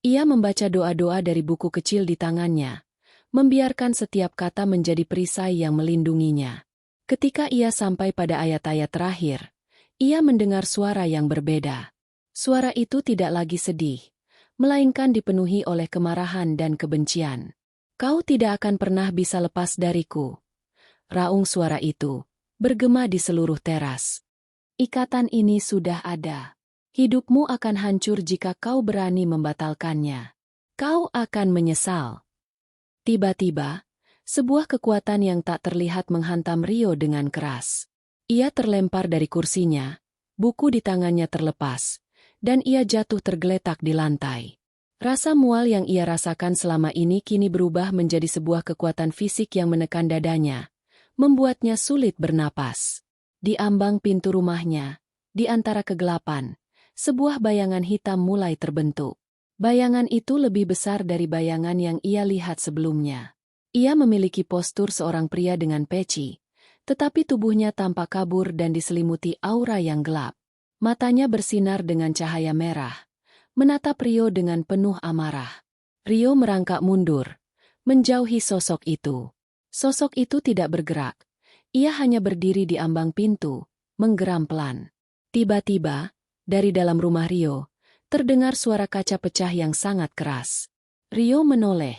Ia membaca doa-doa dari buku kecil di tangannya, membiarkan setiap kata menjadi perisai yang melindunginya. Ketika ia sampai pada ayat-ayat terakhir, ia mendengar suara yang berbeda. Suara itu tidak lagi sedih, melainkan dipenuhi oleh kemarahan dan kebencian. Kau tidak akan pernah bisa lepas dariku. Raung suara itu bergema di seluruh teras. Ikatan ini sudah ada. Hidupmu akan hancur jika kau berani membatalkannya. Kau akan menyesal. Tiba-tiba, sebuah kekuatan yang tak terlihat menghantam Rio dengan keras. Ia terlempar dari kursinya, buku di tangannya terlepas, dan ia jatuh tergeletak di lantai. Rasa mual yang ia rasakan selama ini kini berubah menjadi sebuah kekuatan fisik yang menekan dadanya, membuatnya sulit bernapas. Di ambang pintu rumahnya, di antara kegelapan, sebuah bayangan hitam mulai terbentuk. Bayangan itu lebih besar dari bayangan yang ia lihat sebelumnya. Ia memiliki postur seorang pria dengan peci, tetapi tubuhnya tampak kabur dan diselimuti aura yang gelap. Matanya bersinar dengan cahaya merah, menatap Rio dengan penuh amarah. Rio merangkak mundur, menjauhi sosok itu. Sosok itu tidak bergerak. Ia hanya berdiri di ambang pintu, menggeram pelan. Tiba-tiba, dari dalam rumah Rio, terdengar suara kaca pecah yang sangat keras. Rio menoleh.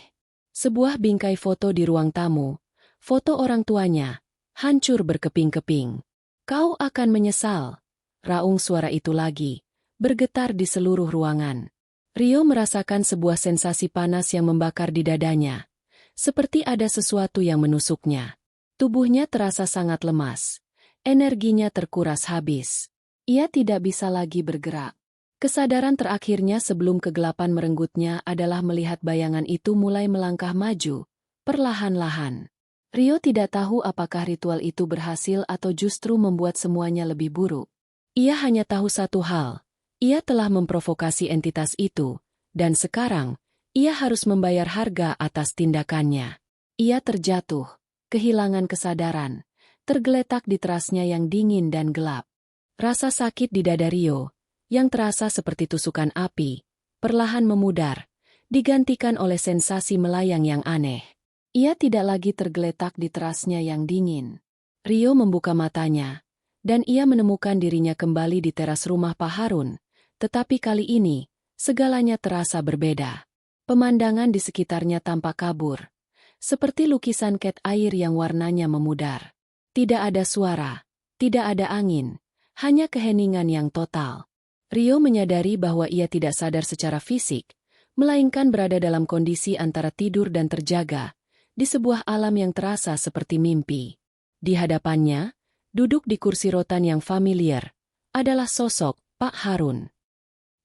Sebuah bingkai foto di ruang tamu, foto orang tuanya, hancur berkeping-keping. Kau akan menyesal. Raung suara itu lagi, bergetar di seluruh ruangan. Rio merasakan sebuah sensasi panas yang membakar di dadanya, seperti ada sesuatu yang menusuknya. Tubuhnya terasa sangat lemas, energinya terkuras habis. Ia tidak bisa lagi bergerak. Kesadaran terakhirnya sebelum kegelapan merenggutnya adalah melihat bayangan itu mulai melangkah maju, perlahan-lahan. Rio tidak tahu apakah ritual itu berhasil atau justru membuat semuanya lebih buruk. Ia hanya tahu satu hal, ia telah memprovokasi entitas itu, dan sekarang, ia harus membayar harga atas tindakannya. Ia terjatuh, kehilangan kesadaran, tergeletak di terasnya yang dingin dan gelap. Rasa sakit di dada Rio, yang terasa seperti tusukan api, perlahan memudar, digantikan oleh sensasi melayang yang aneh. Ia tidak lagi tergeletak di terasnya yang dingin. Rio membuka matanya, dan ia menemukan dirinya kembali di teras rumah Pak Harun, tetapi kali ini, segalanya terasa berbeda. Pemandangan di sekitarnya tampak kabur, seperti lukisan cat air yang warnanya memudar. Tidak ada suara, tidak ada angin, hanya keheningan yang total. Rio menyadari bahwa ia tidak sadar secara fisik, melainkan berada dalam kondisi antara tidur dan terjaga, di sebuah alam yang terasa seperti mimpi. Di hadapannya, duduk di kursi rotan yang familiar, adalah sosok Pak Harun.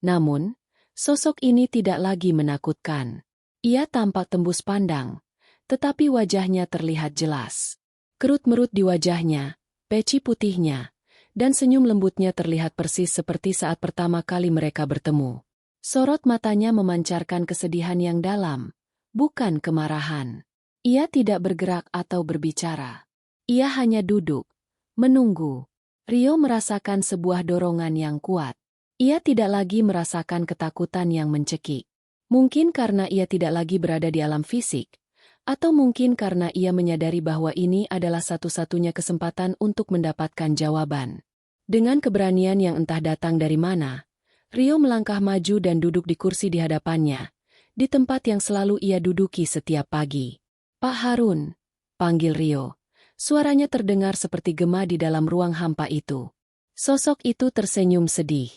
Namun, sosok ini tidak lagi menakutkan. Ia tampak tembus pandang, tetapi wajahnya terlihat jelas. Kerut-merut di wajahnya, peci putihnya, dan senyum lembutnya terlihat persis seperti saat pertama kali mereka bertemu. Sorot matanya memancarkan kesedihan yang dalam, bukan kemarahan. Ia tidak bergerak atau berbicara. Ia hanya duduk, menunggu. Rio merasakan sebuah dorongan yang kuat. Ia tidak lagi merasakan ketakutan yang mencekik. Mungkin karena ia tidak lagi berada di alam fisik, atau mungkin karena ia menyadari bahwa ini adalah satu-satunya kesempatan untuk mendapatkan jawaban. Dengan keberanian yang entah datang dari mana, Rio melangkah maju dan duduk di kursi di hadapannya, di tempat yang selalu ia duduki setiap pagi. Pak Harun, panggil Rio. Suaranya terdengar seperti gema di dalam ruang hampa itu. Sosok itu tersenyum sedih.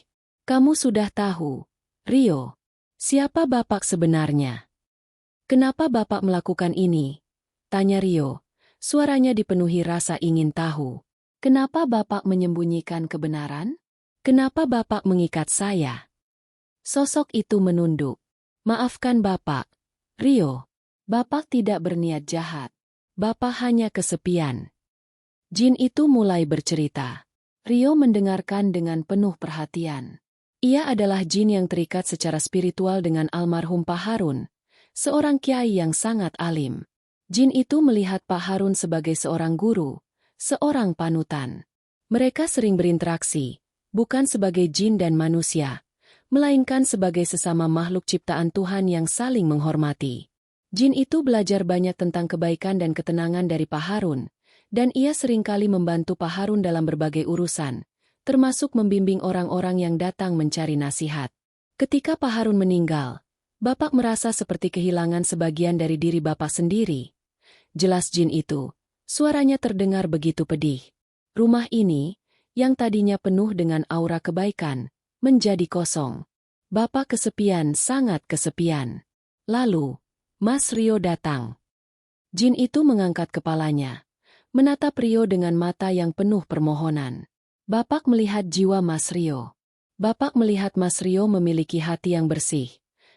Kamu sudah tahu, Rio, siapa Bapak sebenarnya? Kenapa Bapak melakukan ini? Tanya Rio. Suaranya dipenuhi rasa ingin tahu. Kenapa Bapak menyembunyikan kebenaran? Kenapa Bapak mengikat saya? Sosok itu menunduk. Maafkan Bapak, Rio. Bapak tidak berniat jahat. Bapak hanya kesepian. Jin itu mulai bercerita. Rio mendengarkan dengan penuh perhatian. Ia adalah jin yang terikat secara spiritual dengan almarhum Pak Harun, seorang kiai yang sangat alim. Jin itu melihat Pak Harun sebagai seorang guru, seorang panutan. Mereka sering berinteraksi, bukan sebagai jin dan manusia, melainkan sebagai sesama makhluk ciptaan Tuhan yang saling menghormati. Jin itu belajar banyak tentang kebaikan dan ketenangan dari Pak Harun, dan ia seringkali membantu Pak Harun dalam berbagai urusan, termasuk membimbing orang-orang yang datang mencari nasihat. Ketika Pak Harun meninggal, Bapak merasa seperti kehilangan sebagian dari diri Bapak sendiri. Jelas jin itu, suaranya terdengar begitu pedih. Rumah ini, yang tadinya penuh dengan aura kebaikan, menjadi kosong. Bapak kesepian, sangat kesepian. Lalu, Mas Rio datang. Jin itu mengangkat kepalanya, menatap Rio dengan mata yang penuh permohonan. Bapak melihat jiwa Mas Rio. Bapak melihat Mas Rio memiliki hati yang bersih,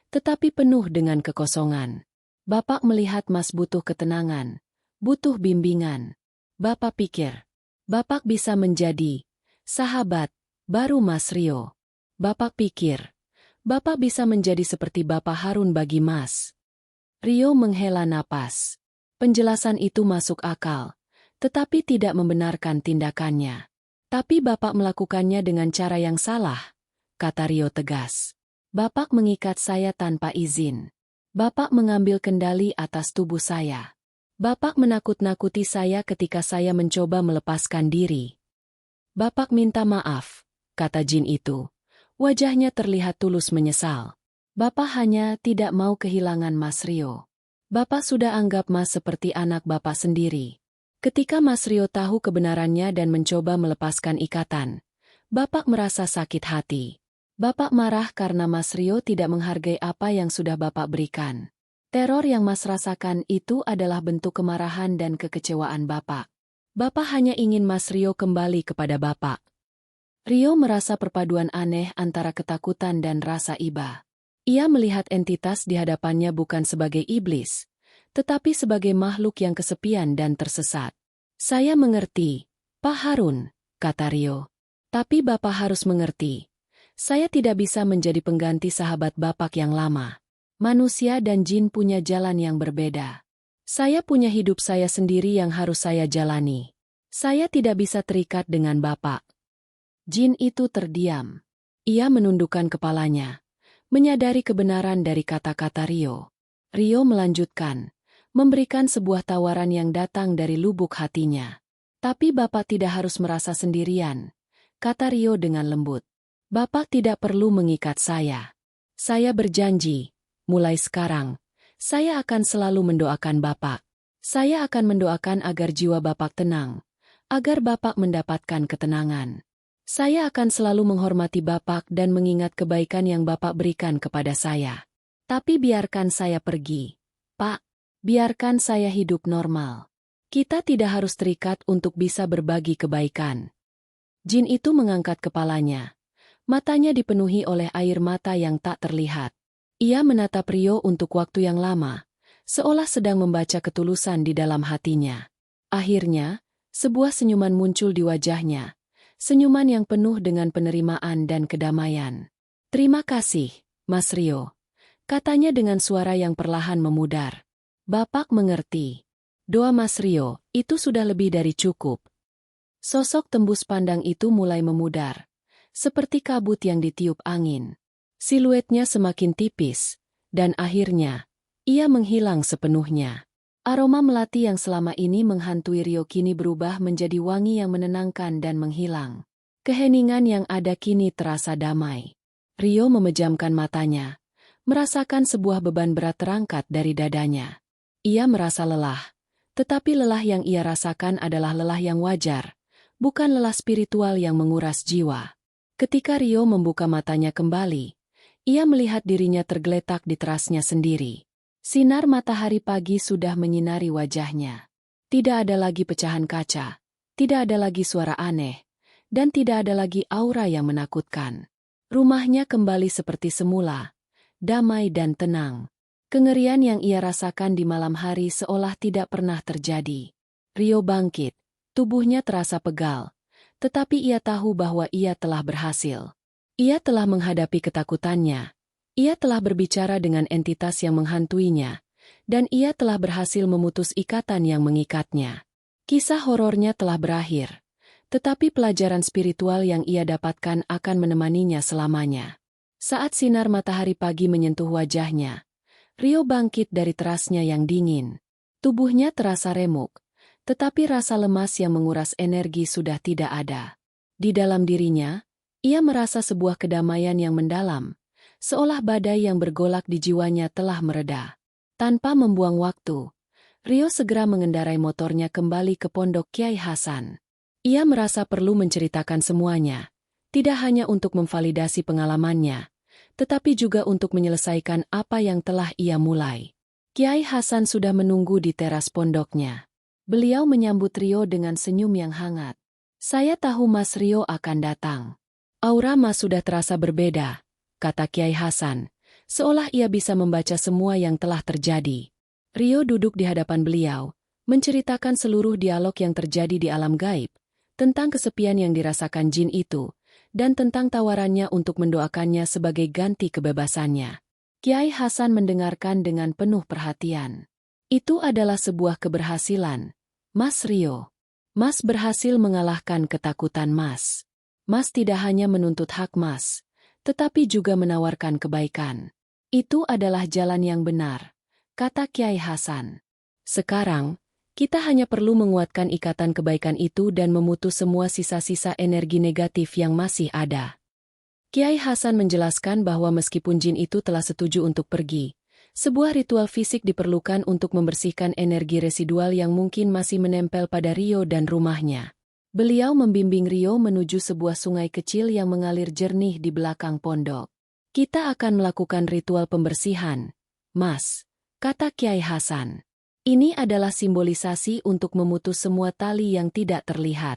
tetapi penuh dengan kekosongan. Bapak melihat Mas butuh ketenangan, butuh bimbingan. Bapak pikir, Bapak bisa menjadi sahabat baru Mas Rio. Bapak pikir, Bapak bisa menjadi seperti Bapak Harun bagi Mas. Rio menghela napas. Penjelasan itu masuk akal, tetapi tidak membenarkan tindakannya. Tapi Bapak melakukannya dengan cara yang salah, kata Rio tegas. Bapak mengikat saya tanpa izin. Bapak mengambil kendali atas tubuh saya. Bapak menakut-nakuti saya ketika saya mencoba melepaskan diri. Bapak minta maaf, kata jin itu. Wajahnya terlihat tulus menyesal. Bapak hanya tidak mau kehilangan Mas Rio. Bapak sudah anggap Mas seperti anak Bapak sendiri. Ketika Mas Rio tahu kebenarannya dan mencoba melepaskan ikatan, Bapak merasa sakit hati. Bapak marah karena Mas Rio tidak menghargai apa yang sudah Bapak berikan. Teror yang Mas rasakan itu adalah bentuk kemarahan dan kekecewaan Bapak. Bapak hanya ingin Mas Rio kembali kepada Bapak. Rio merasa perpaduan aneh antara ketakutan dan rasa iba. Ia melihat entitas di hadapannya bukan sebagai iblis, tetapi sebagai makhluk yang kesepian dan tersesat. Saya mengerti, Pak Harun, kata Rio. Tapi Bapak harus mengerti. Saya tidak bisa menjadi pengganti sahabat Bapak yang lama. Manusia dan jin punya jalan yang berbeda. Saya punya hidup saya sendiri yang harus saya jalani. Saya tidak bisa terikat dengan Bapak. Jin itu terdiam. Ia menundukkan kepalanya, menyadari kebenaran dari kata-kata Rio. Rio melanjutkan, memberikan sebuah tawaran yang datang dari lubuk hatinya. Tapi Bapak tidak harus merasa sendirian, kata Rio dengan lembut. Bapak tidak perlu mengikat saya. Saya berjanji, mulai sekarang, saya akan selalu mendoakan Bapak. Saya akan mendoakan agar jiwa Bapak tenang, agar Bapak mendapatkan ketenangan. Saya akan selalu menghormati Bapak dan mengingat kebaikan yang Bapak berikan kepada saya. Tapi biarkan saya pergi, Pak. Biarkan saya hidup normal. Kita tidak harus terikat untuk bisa berbagi kebaikan. Jin itu mengangkat kepalanya. Matanya dipenuhi oleh air mata yang tak terlihat. Ia menatap Rio untuk waktu yang lama, seolah sedang membaca ketulusan di dalam hatinya. Akhirnya, sebuah senyuman muncul di wajahnya, senyuman yang penuh dengan penerimaan dan kedamaian. Terima kasih, Mas Rio, katanya dengan suara yang perlahan memudar. Bapak mengerti. Doa Mas Rio, itu sudah lebih dari cukup. Sosok tembus pandang itu mulai memudar, seperti kabut yang ditiup angin. Siluetnya semakin tipis, dan akhirnya, ia menghilang sepenuhnya. Aroma melati yang selama ini menghantui Rio kini berubah menjadi wangi yang menenangkan dan menghilang. Keheningan yang ada kini terasa damai. Rio memejamkan matanya, merasakan sebuah beban berat terangkat dari dadanya. Ia merasa lelah, tetapi lelah yang ia rasakan adalah lelah yang wajar, bukan lelah spiritual yang menguras jiwa. Ketika Rio membuka matanya kembali, ia melihat dirinya tergeletak di terasnya sendiri. Sinar matahari pagi sudah menyinari wajahnya. Tidak ada lagi pecahan kaca, tidak ada lagi suara aneh, dan tidak ada lagi aura yang menakutkan. Rumahnya kembali seperti semula, damai dan tenang. Kengerian yang ia rasakan di malam hari seolah tidak pernah terjadi. Rio bangkit, tubuhnya terasa pegal. Tetapi ia tahu bahwa ia telah berhasil. Ia telah menghadapi ketakutannya. Ia telah berbicara dengan entitas yang menghantuinya. Dan ia telah berhasil memutus ikatan yang mengikatnya. Kisah horornya telah berakhir. Tetapi pelajaran spiritual yang ia dapatkan akan menemaninya selamanya. Saat sinar matahari pagi menyentuh wajahnya, Rio bangkit dari terasnya yang dingin. Tubuhnya terasa remuk. Tetapi rasa lemas yang menguras energi sudah tidak ada. Di dalam dirinya, ia merasa sebuah kedamaian yang mendalam, seolah badai yang bergolak di jiwanya telah mereda. Tanpa membuang waktu, Rio segera mengendarai motornya kembali ke pondok Kiai Hasan. Ia merasa perlu menceritakan semuanya, tidak hanya untuk memvalidasi pengalamannya, tetapi juga untuk menyelesaikan apa yang telah ia mulai. Kiai Hasan sudah menunggu di teras pondoknya. Beliau menyambut Rio dengan senyum yang hangat. Saya tahu Mas Rio akan datang. Aura Mas sudah terasa berbeda, kata Kiai Hasan, seolah ia bisa membaca semua yang telah terjadi. Rio duduk di hadapan beliau, menceritakan seluruh dialog yang terjadi di alam gaib, tentang kesepian yang dirasakan jin itu, dan tentang tawarannya untuk mendoakannya sebagai ganti kebebasannya. Kiai Hasan mendengarkan dengan penuh perhatian. Itu adalah sebuah keberhasilan, Mas Rio. Mas berhasil mengalahkan ketakutan Mas. Mas tidak hanya menuntut hak Mas, tetapi juga menawarkan kebaikan. Itu adalah jalan yang benar, kata Kiai Hasan. Sekarang, kita hanya perlu menguatkan ikatan kebaikan itu dan memutus semua sisa-sisa energi negatif yang masih ada. Kiai Hasan menjelaskan bahwa meskipun jin itu telah setuju untuk pergi, sebuah ritual fisik diperlukan untuk membersihkan energi residual yang mungkin masih menempel pada Rio dan rumahnya. Beliau membimbing Rio menuju sebuah sungai kecil yang mengalir jernih di belakang pondok. Kita akan melakukan ritual pembersihan, Mas, kata Kiai Hasan. Ini adalah simbolisasi untuk memutus semua tali yang tidak terlihat.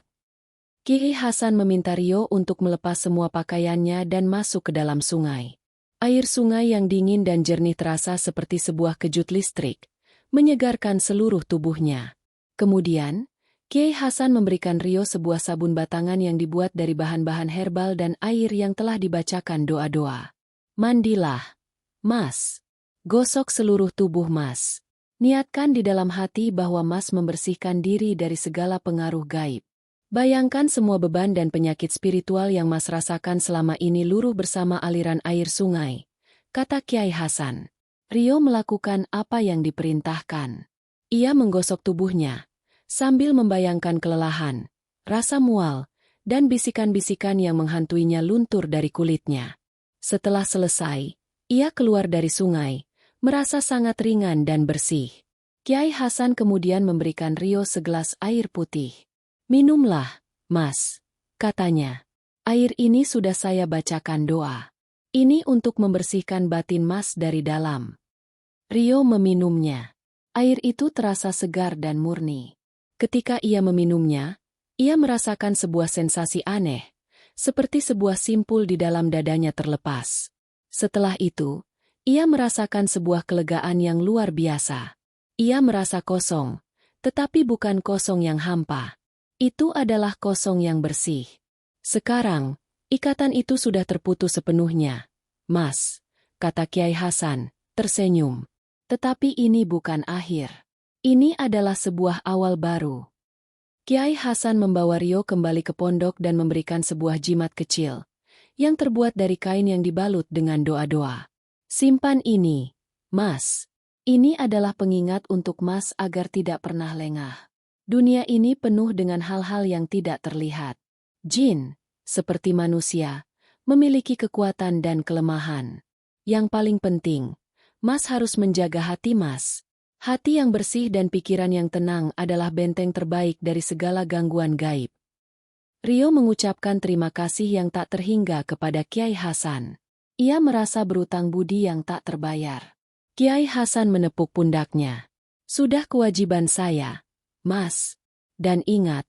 Kiai Hasan meminta Rio untuk melepas semua pakaiannya dan masuk ke dalam sungai. Air sungai yang dingin dan jernih terasa seperti sebuah kejut listrik, menyegarkan seluruh tubuhnya. Kemudian, Kiai Hasan memberikan Rio sebuah sabun batangan yang dibuat dari bahan-bahan herbal dan air yang telah dibacakan doa-doa. Mandilah, Mas. Gosok seluruh tubuh Mas. Niatkan di dalam hati bahwa Mas membersihkan diri dari segala pengaruh gaib. Bayangkan semua beban dan penyakit spiritual yang Mas rasakan selama ini luruh bersama aliran air sungai, kata Kiai Hasan. Rio melakukan apa yang diperintahkan. Ia menggosok tubuhnya, sambil membayangkan kelelahan, rasa mual, dan bisikan-bisikan yang menghantuinya luntur dari kulitnya. Setelah selesai, ia keluar dari sungai, merasa sangat ringan dan bersih. Kiai Hasan kemudian memberikan Rio segelas air putih. "Minumlah, Mas," katanya. "Air ini sudah saya bacakan doa. Ini untuk membersihkan batin Mas dari dalam." Rio meminumnya. Air itu terasa segar dan murni. Ketika ia meminumnya, ia merasakan sebuah sensasi aneh, seperti sebuah simpul di dalam dadanya terlepas. Setelah itu, ia merasakan sebuah kelegaan yang luar biasa. Ia merasa kosong, tetapi bukan kosong yang hampa. Itu adalah kosong yang bersih. Sekarang, ikatan itu sudah terputus sepenuhnya. "Mas," kata Kiai Hasan, tersenyum. "Tetapi ini bukan akhir. Ini adalah sebuah awal baru." Kiai Hasan membawa Rio kembali ke pondok dan memberikan sebuah jimat kecil, yang terbuat dari kain yang dibalut dengan doa-doa. "Simpan ini, Mas. Ini adalah pengingat untuk Mas agar tidak pernah lengah. Dunia ini penuh dengan hal-hal yang tidak terlihat. Jin, seperti manusia, memiliki kekuatan dan kelemahan. Yang paling penting, Mas harus menjaga hati Mas. Hati yang bersih dan pikiran yang tenang adalah benteng terbaik dari segala gangguan gaib." Rio mengucapkan terima kasih yang tak terhingga kepada Kiai Hasan. Ia merasa berutang budi yang tak terbayar. Kiai Hasan menepuk pundaknya. "Sudah kewajiban saya, Mas. Dan ingat,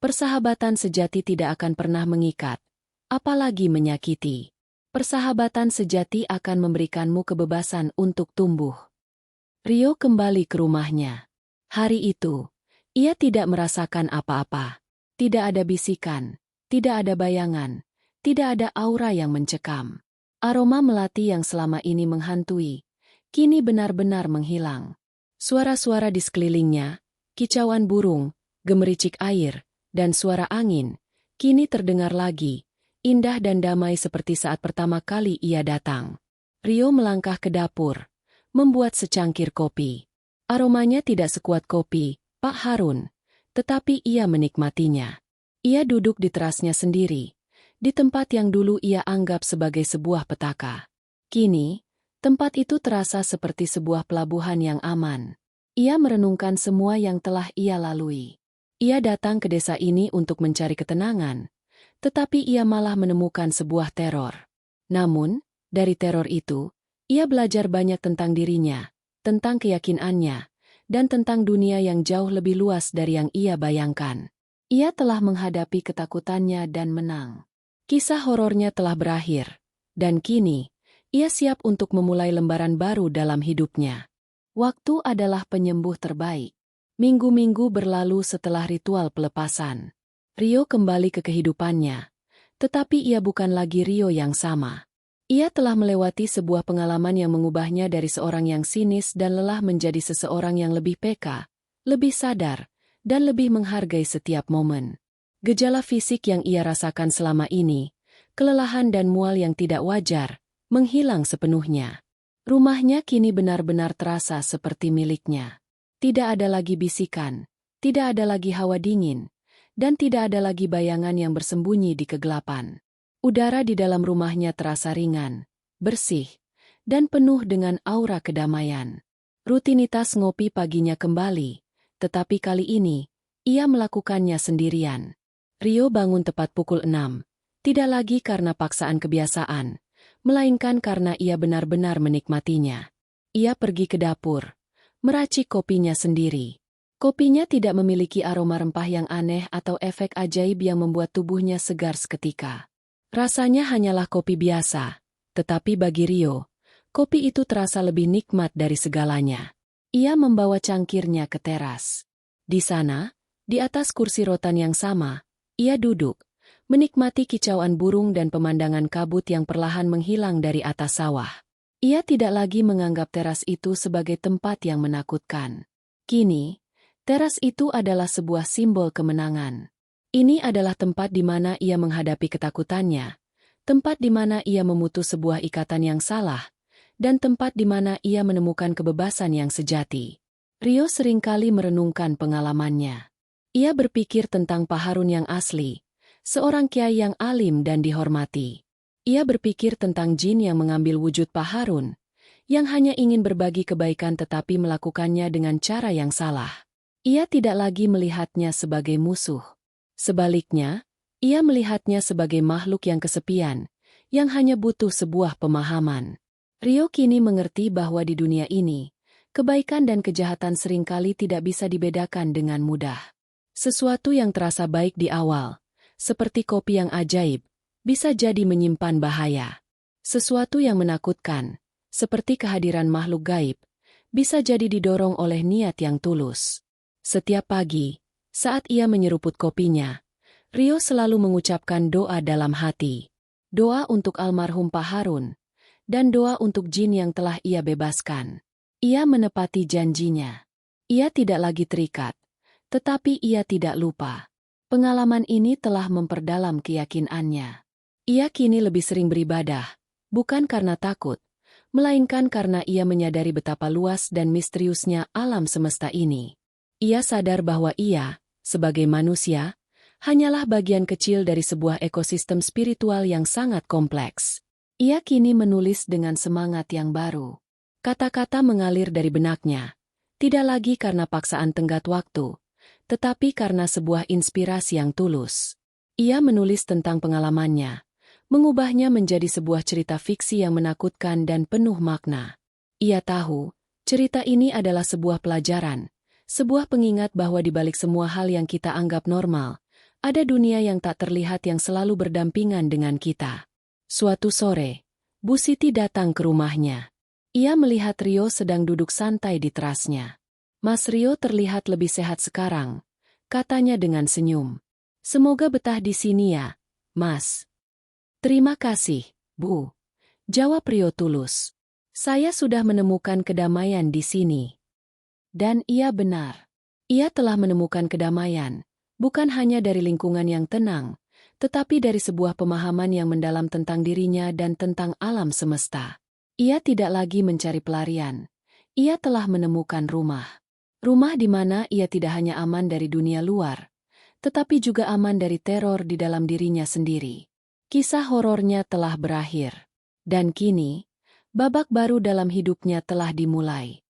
persahabatan sejati tidak akan pernah mengikat, apalagi menyakiti. Persahabatan sejati akan memberikanmu kebebasan untuk tumbuh." Rio kembali ke rumahnya. Hari itu, ia tidak merasakan apa-apa. Tidak ada bisikan, tidak ada bayangan, tidak ada aura yang mencekam. Aroma melati yang selama ini menghantui, kini benar-benar menghilang. Suara-suara di sekelilingnya, kicauan burung, gemericik air, dan suara angin, kini terdengar lagi, indah dan damai seperti saat pertama kali ia datang. Rio melangkah ke dapur, membuat secangkir kopi. Aromanya tidak sekuat kopi, Pak Harun, tetapi ia menikmatinya. Ia duduk di terasnya sendiri, di tempat yang dulu ia anggap sebagai sebuah petaka. Kini, tempat itu terasa seperti sebuah pelabuhan yang aman. Ia merenungkan semua yang telah ia lalui. Ia datang ke desa ini untuk mencari ketenangan, tetapi ia malah menemukan sebuah teror. Namun, dari teror itu, ia belajar banyak tentang dirinya, tentang keyakinannya, dan tentang dunia yang jauh lebih luas dari yang ia bayangkan. Ia telah menghadapi ketakutannya dan menang. Kisah horornya telah berakhir, dan kini, ia siap untuk memulai lembaran baru dalam hidupnya. Waktu adalah penyembuh terbaik. Minggu-minggu berlalu setelah ritual pelepasan. Rio kembali ke kehidupannya, tetapi ia bukan lagi Rio yang sama. Ia telah melewati sebuah pengalaman yang mengubahnya dari seorang yang sinis dan lelah menjadi seseorang yang lebih peka, lebih sadar, dan lebih menghargai setiap momen. Gejala fisik yang ia rasakan selama ini, kelelahan dan mual yang tidak wajar, menghilang sepenuhnya. Rumahnya kini benar-benar terasa seperti miliknya. Tidak ada lagi bisikan, tidak ada lagi hawa dingin, dan tidak ada lagi bayangan yang bersembunyi di kegelapan. Udara di dalam rumahnya terasa ringan, bersih, dan penuh dengan aura kedamaian. Rutinitas ngopi paginya kembali, tetapi kali ini, ia melakukannya sendirian. Rio bangun tepat pukul 6, tidak lagi karena paksaan kebiasaan, melainkan karena ia benar-benar menikmatinya. Ia pergi ke dapur, meracik kopinya sendiri. Kopinya tidak memiliki aroma rempah yang aneh atau efek ajaib yang membuat tubuhnya segar seketika. Rasanya hanyalah kopi biasa, tetapi bagi Rio, kopi itu terasa lebih nikmat dari segalanya. Ia membawa cangkirnya ke teras. Di sana, di atas kursi rotan yang sama, ia duduk, menikmati kicauan burung dan pemandangan kabut yang perlahan menghilang dari atas sawah. Ia tidak lagi menganggap teras itu sebagai tempat yang menakutkan. Kini, teras itu adalah sebuah simbol kemenangan. Ini adalah tempat di mana ia menghadapi ketakutannya, tempat di mana ia memutus sebuah ikatan yang salah, dan tempat di mana ia menemukan kebebasan yang sejati. Rio seringkali merenungkan pengalamannya. Ia berpikir tentang Pak Harun yang asli, seorang kiai yang alim dan dihormati. Ia berpikir tentang jin yang mengambil wujud Pak Harun, yang hanya ingin berbagi kebaikan tetapi melakukannya dengan cara yang salah. Ia tidak lagi melihatnya sebagai musuh. Sebaliknya, ia melihatnya sebagai makhluk yang kesepian, yang hanya butuh sebuah pemahaman. Rio kini mengerti bahwa di dunia ini, kebaikan dan kejahatan seringkali tidak bisa dibedakan dengan mudah. Sesuatu yang terasa baik di awal, seperti kopi yang ajaib, bisa jadi menyimpan bahaya. Sesuatu yang menakutkan, seperti kehadiran makhluk gaib, bisa jadi didorong oleh niat yang tulus. Setiap pagi, saat ia menyeruput kopinya, Rio selalu mengucapkan doa dalam hati. Doa untuk almarhum Pak Harun, dan doa untuk jin yang telah ia bebaskan. Ia menepati janjinya. Ia tidak lagi terikat, tetapi ia tidak lupa. Pengalaman ini telah memperdalam keyakinannya. Ia kini lebih sering beribadah, bukan karena takut, melainkan karena ia menyadari betapa luas dan misteriusnya alam semesta ini. Ia sadar bahwa ia, sebagai manusia, hanyalah bagian kecil dari sebuah ekosistem spiritual yang sangat kompleks. Ia kini menulis dengan semangat yang baru. Kata-kata mengalir dari benaknya, tidak lagi karena paksaan tenggat waktu, tetapi karena sebuah inspirasi yang tulus. Ia menulis tentang pengalamannya, mengubahnya menjadi sebuah cerita fiksi yang menakutkan dan penuh makna. Ia tahu, cerita ini adalah sebuah pelajaran, sebuah pengingat bahwa di balik semua hal yang kita anggap normal, ada dunia yang tak terlihat yang selalu berdampingan dengan kita. Suatu sore, Bu Siti datang ke rumahnya. Ia melihat Rio sedang duduk santai di terasnya. "Mas Rio terlihat lebih sehat sekarang," katanya dengan senyum. "Semoga betah di sini ya, Mas." "Terima kasih, Bu," jawab Rio tulus. "Saya sudah menemukan kedamaian di sini." Dan ia benar. Ia telah menemukan kedamaian, bukan hanya dari lingkungan yang tenang, tetapi dari sebuah pemahaman yang mendalam tentang dirinya dan tentang alam semesta. Ia tidak lagi mencari pelarian. Ia telah menemukan rumah. Rumah di mana ia tidak hanya aman dari dunia luar, tetapi juga aman dari teror di dalam dirinya sendiri. Kisah horornya telah berakhir. Dan kini, babak baru dalam hidupnya telah dimulai.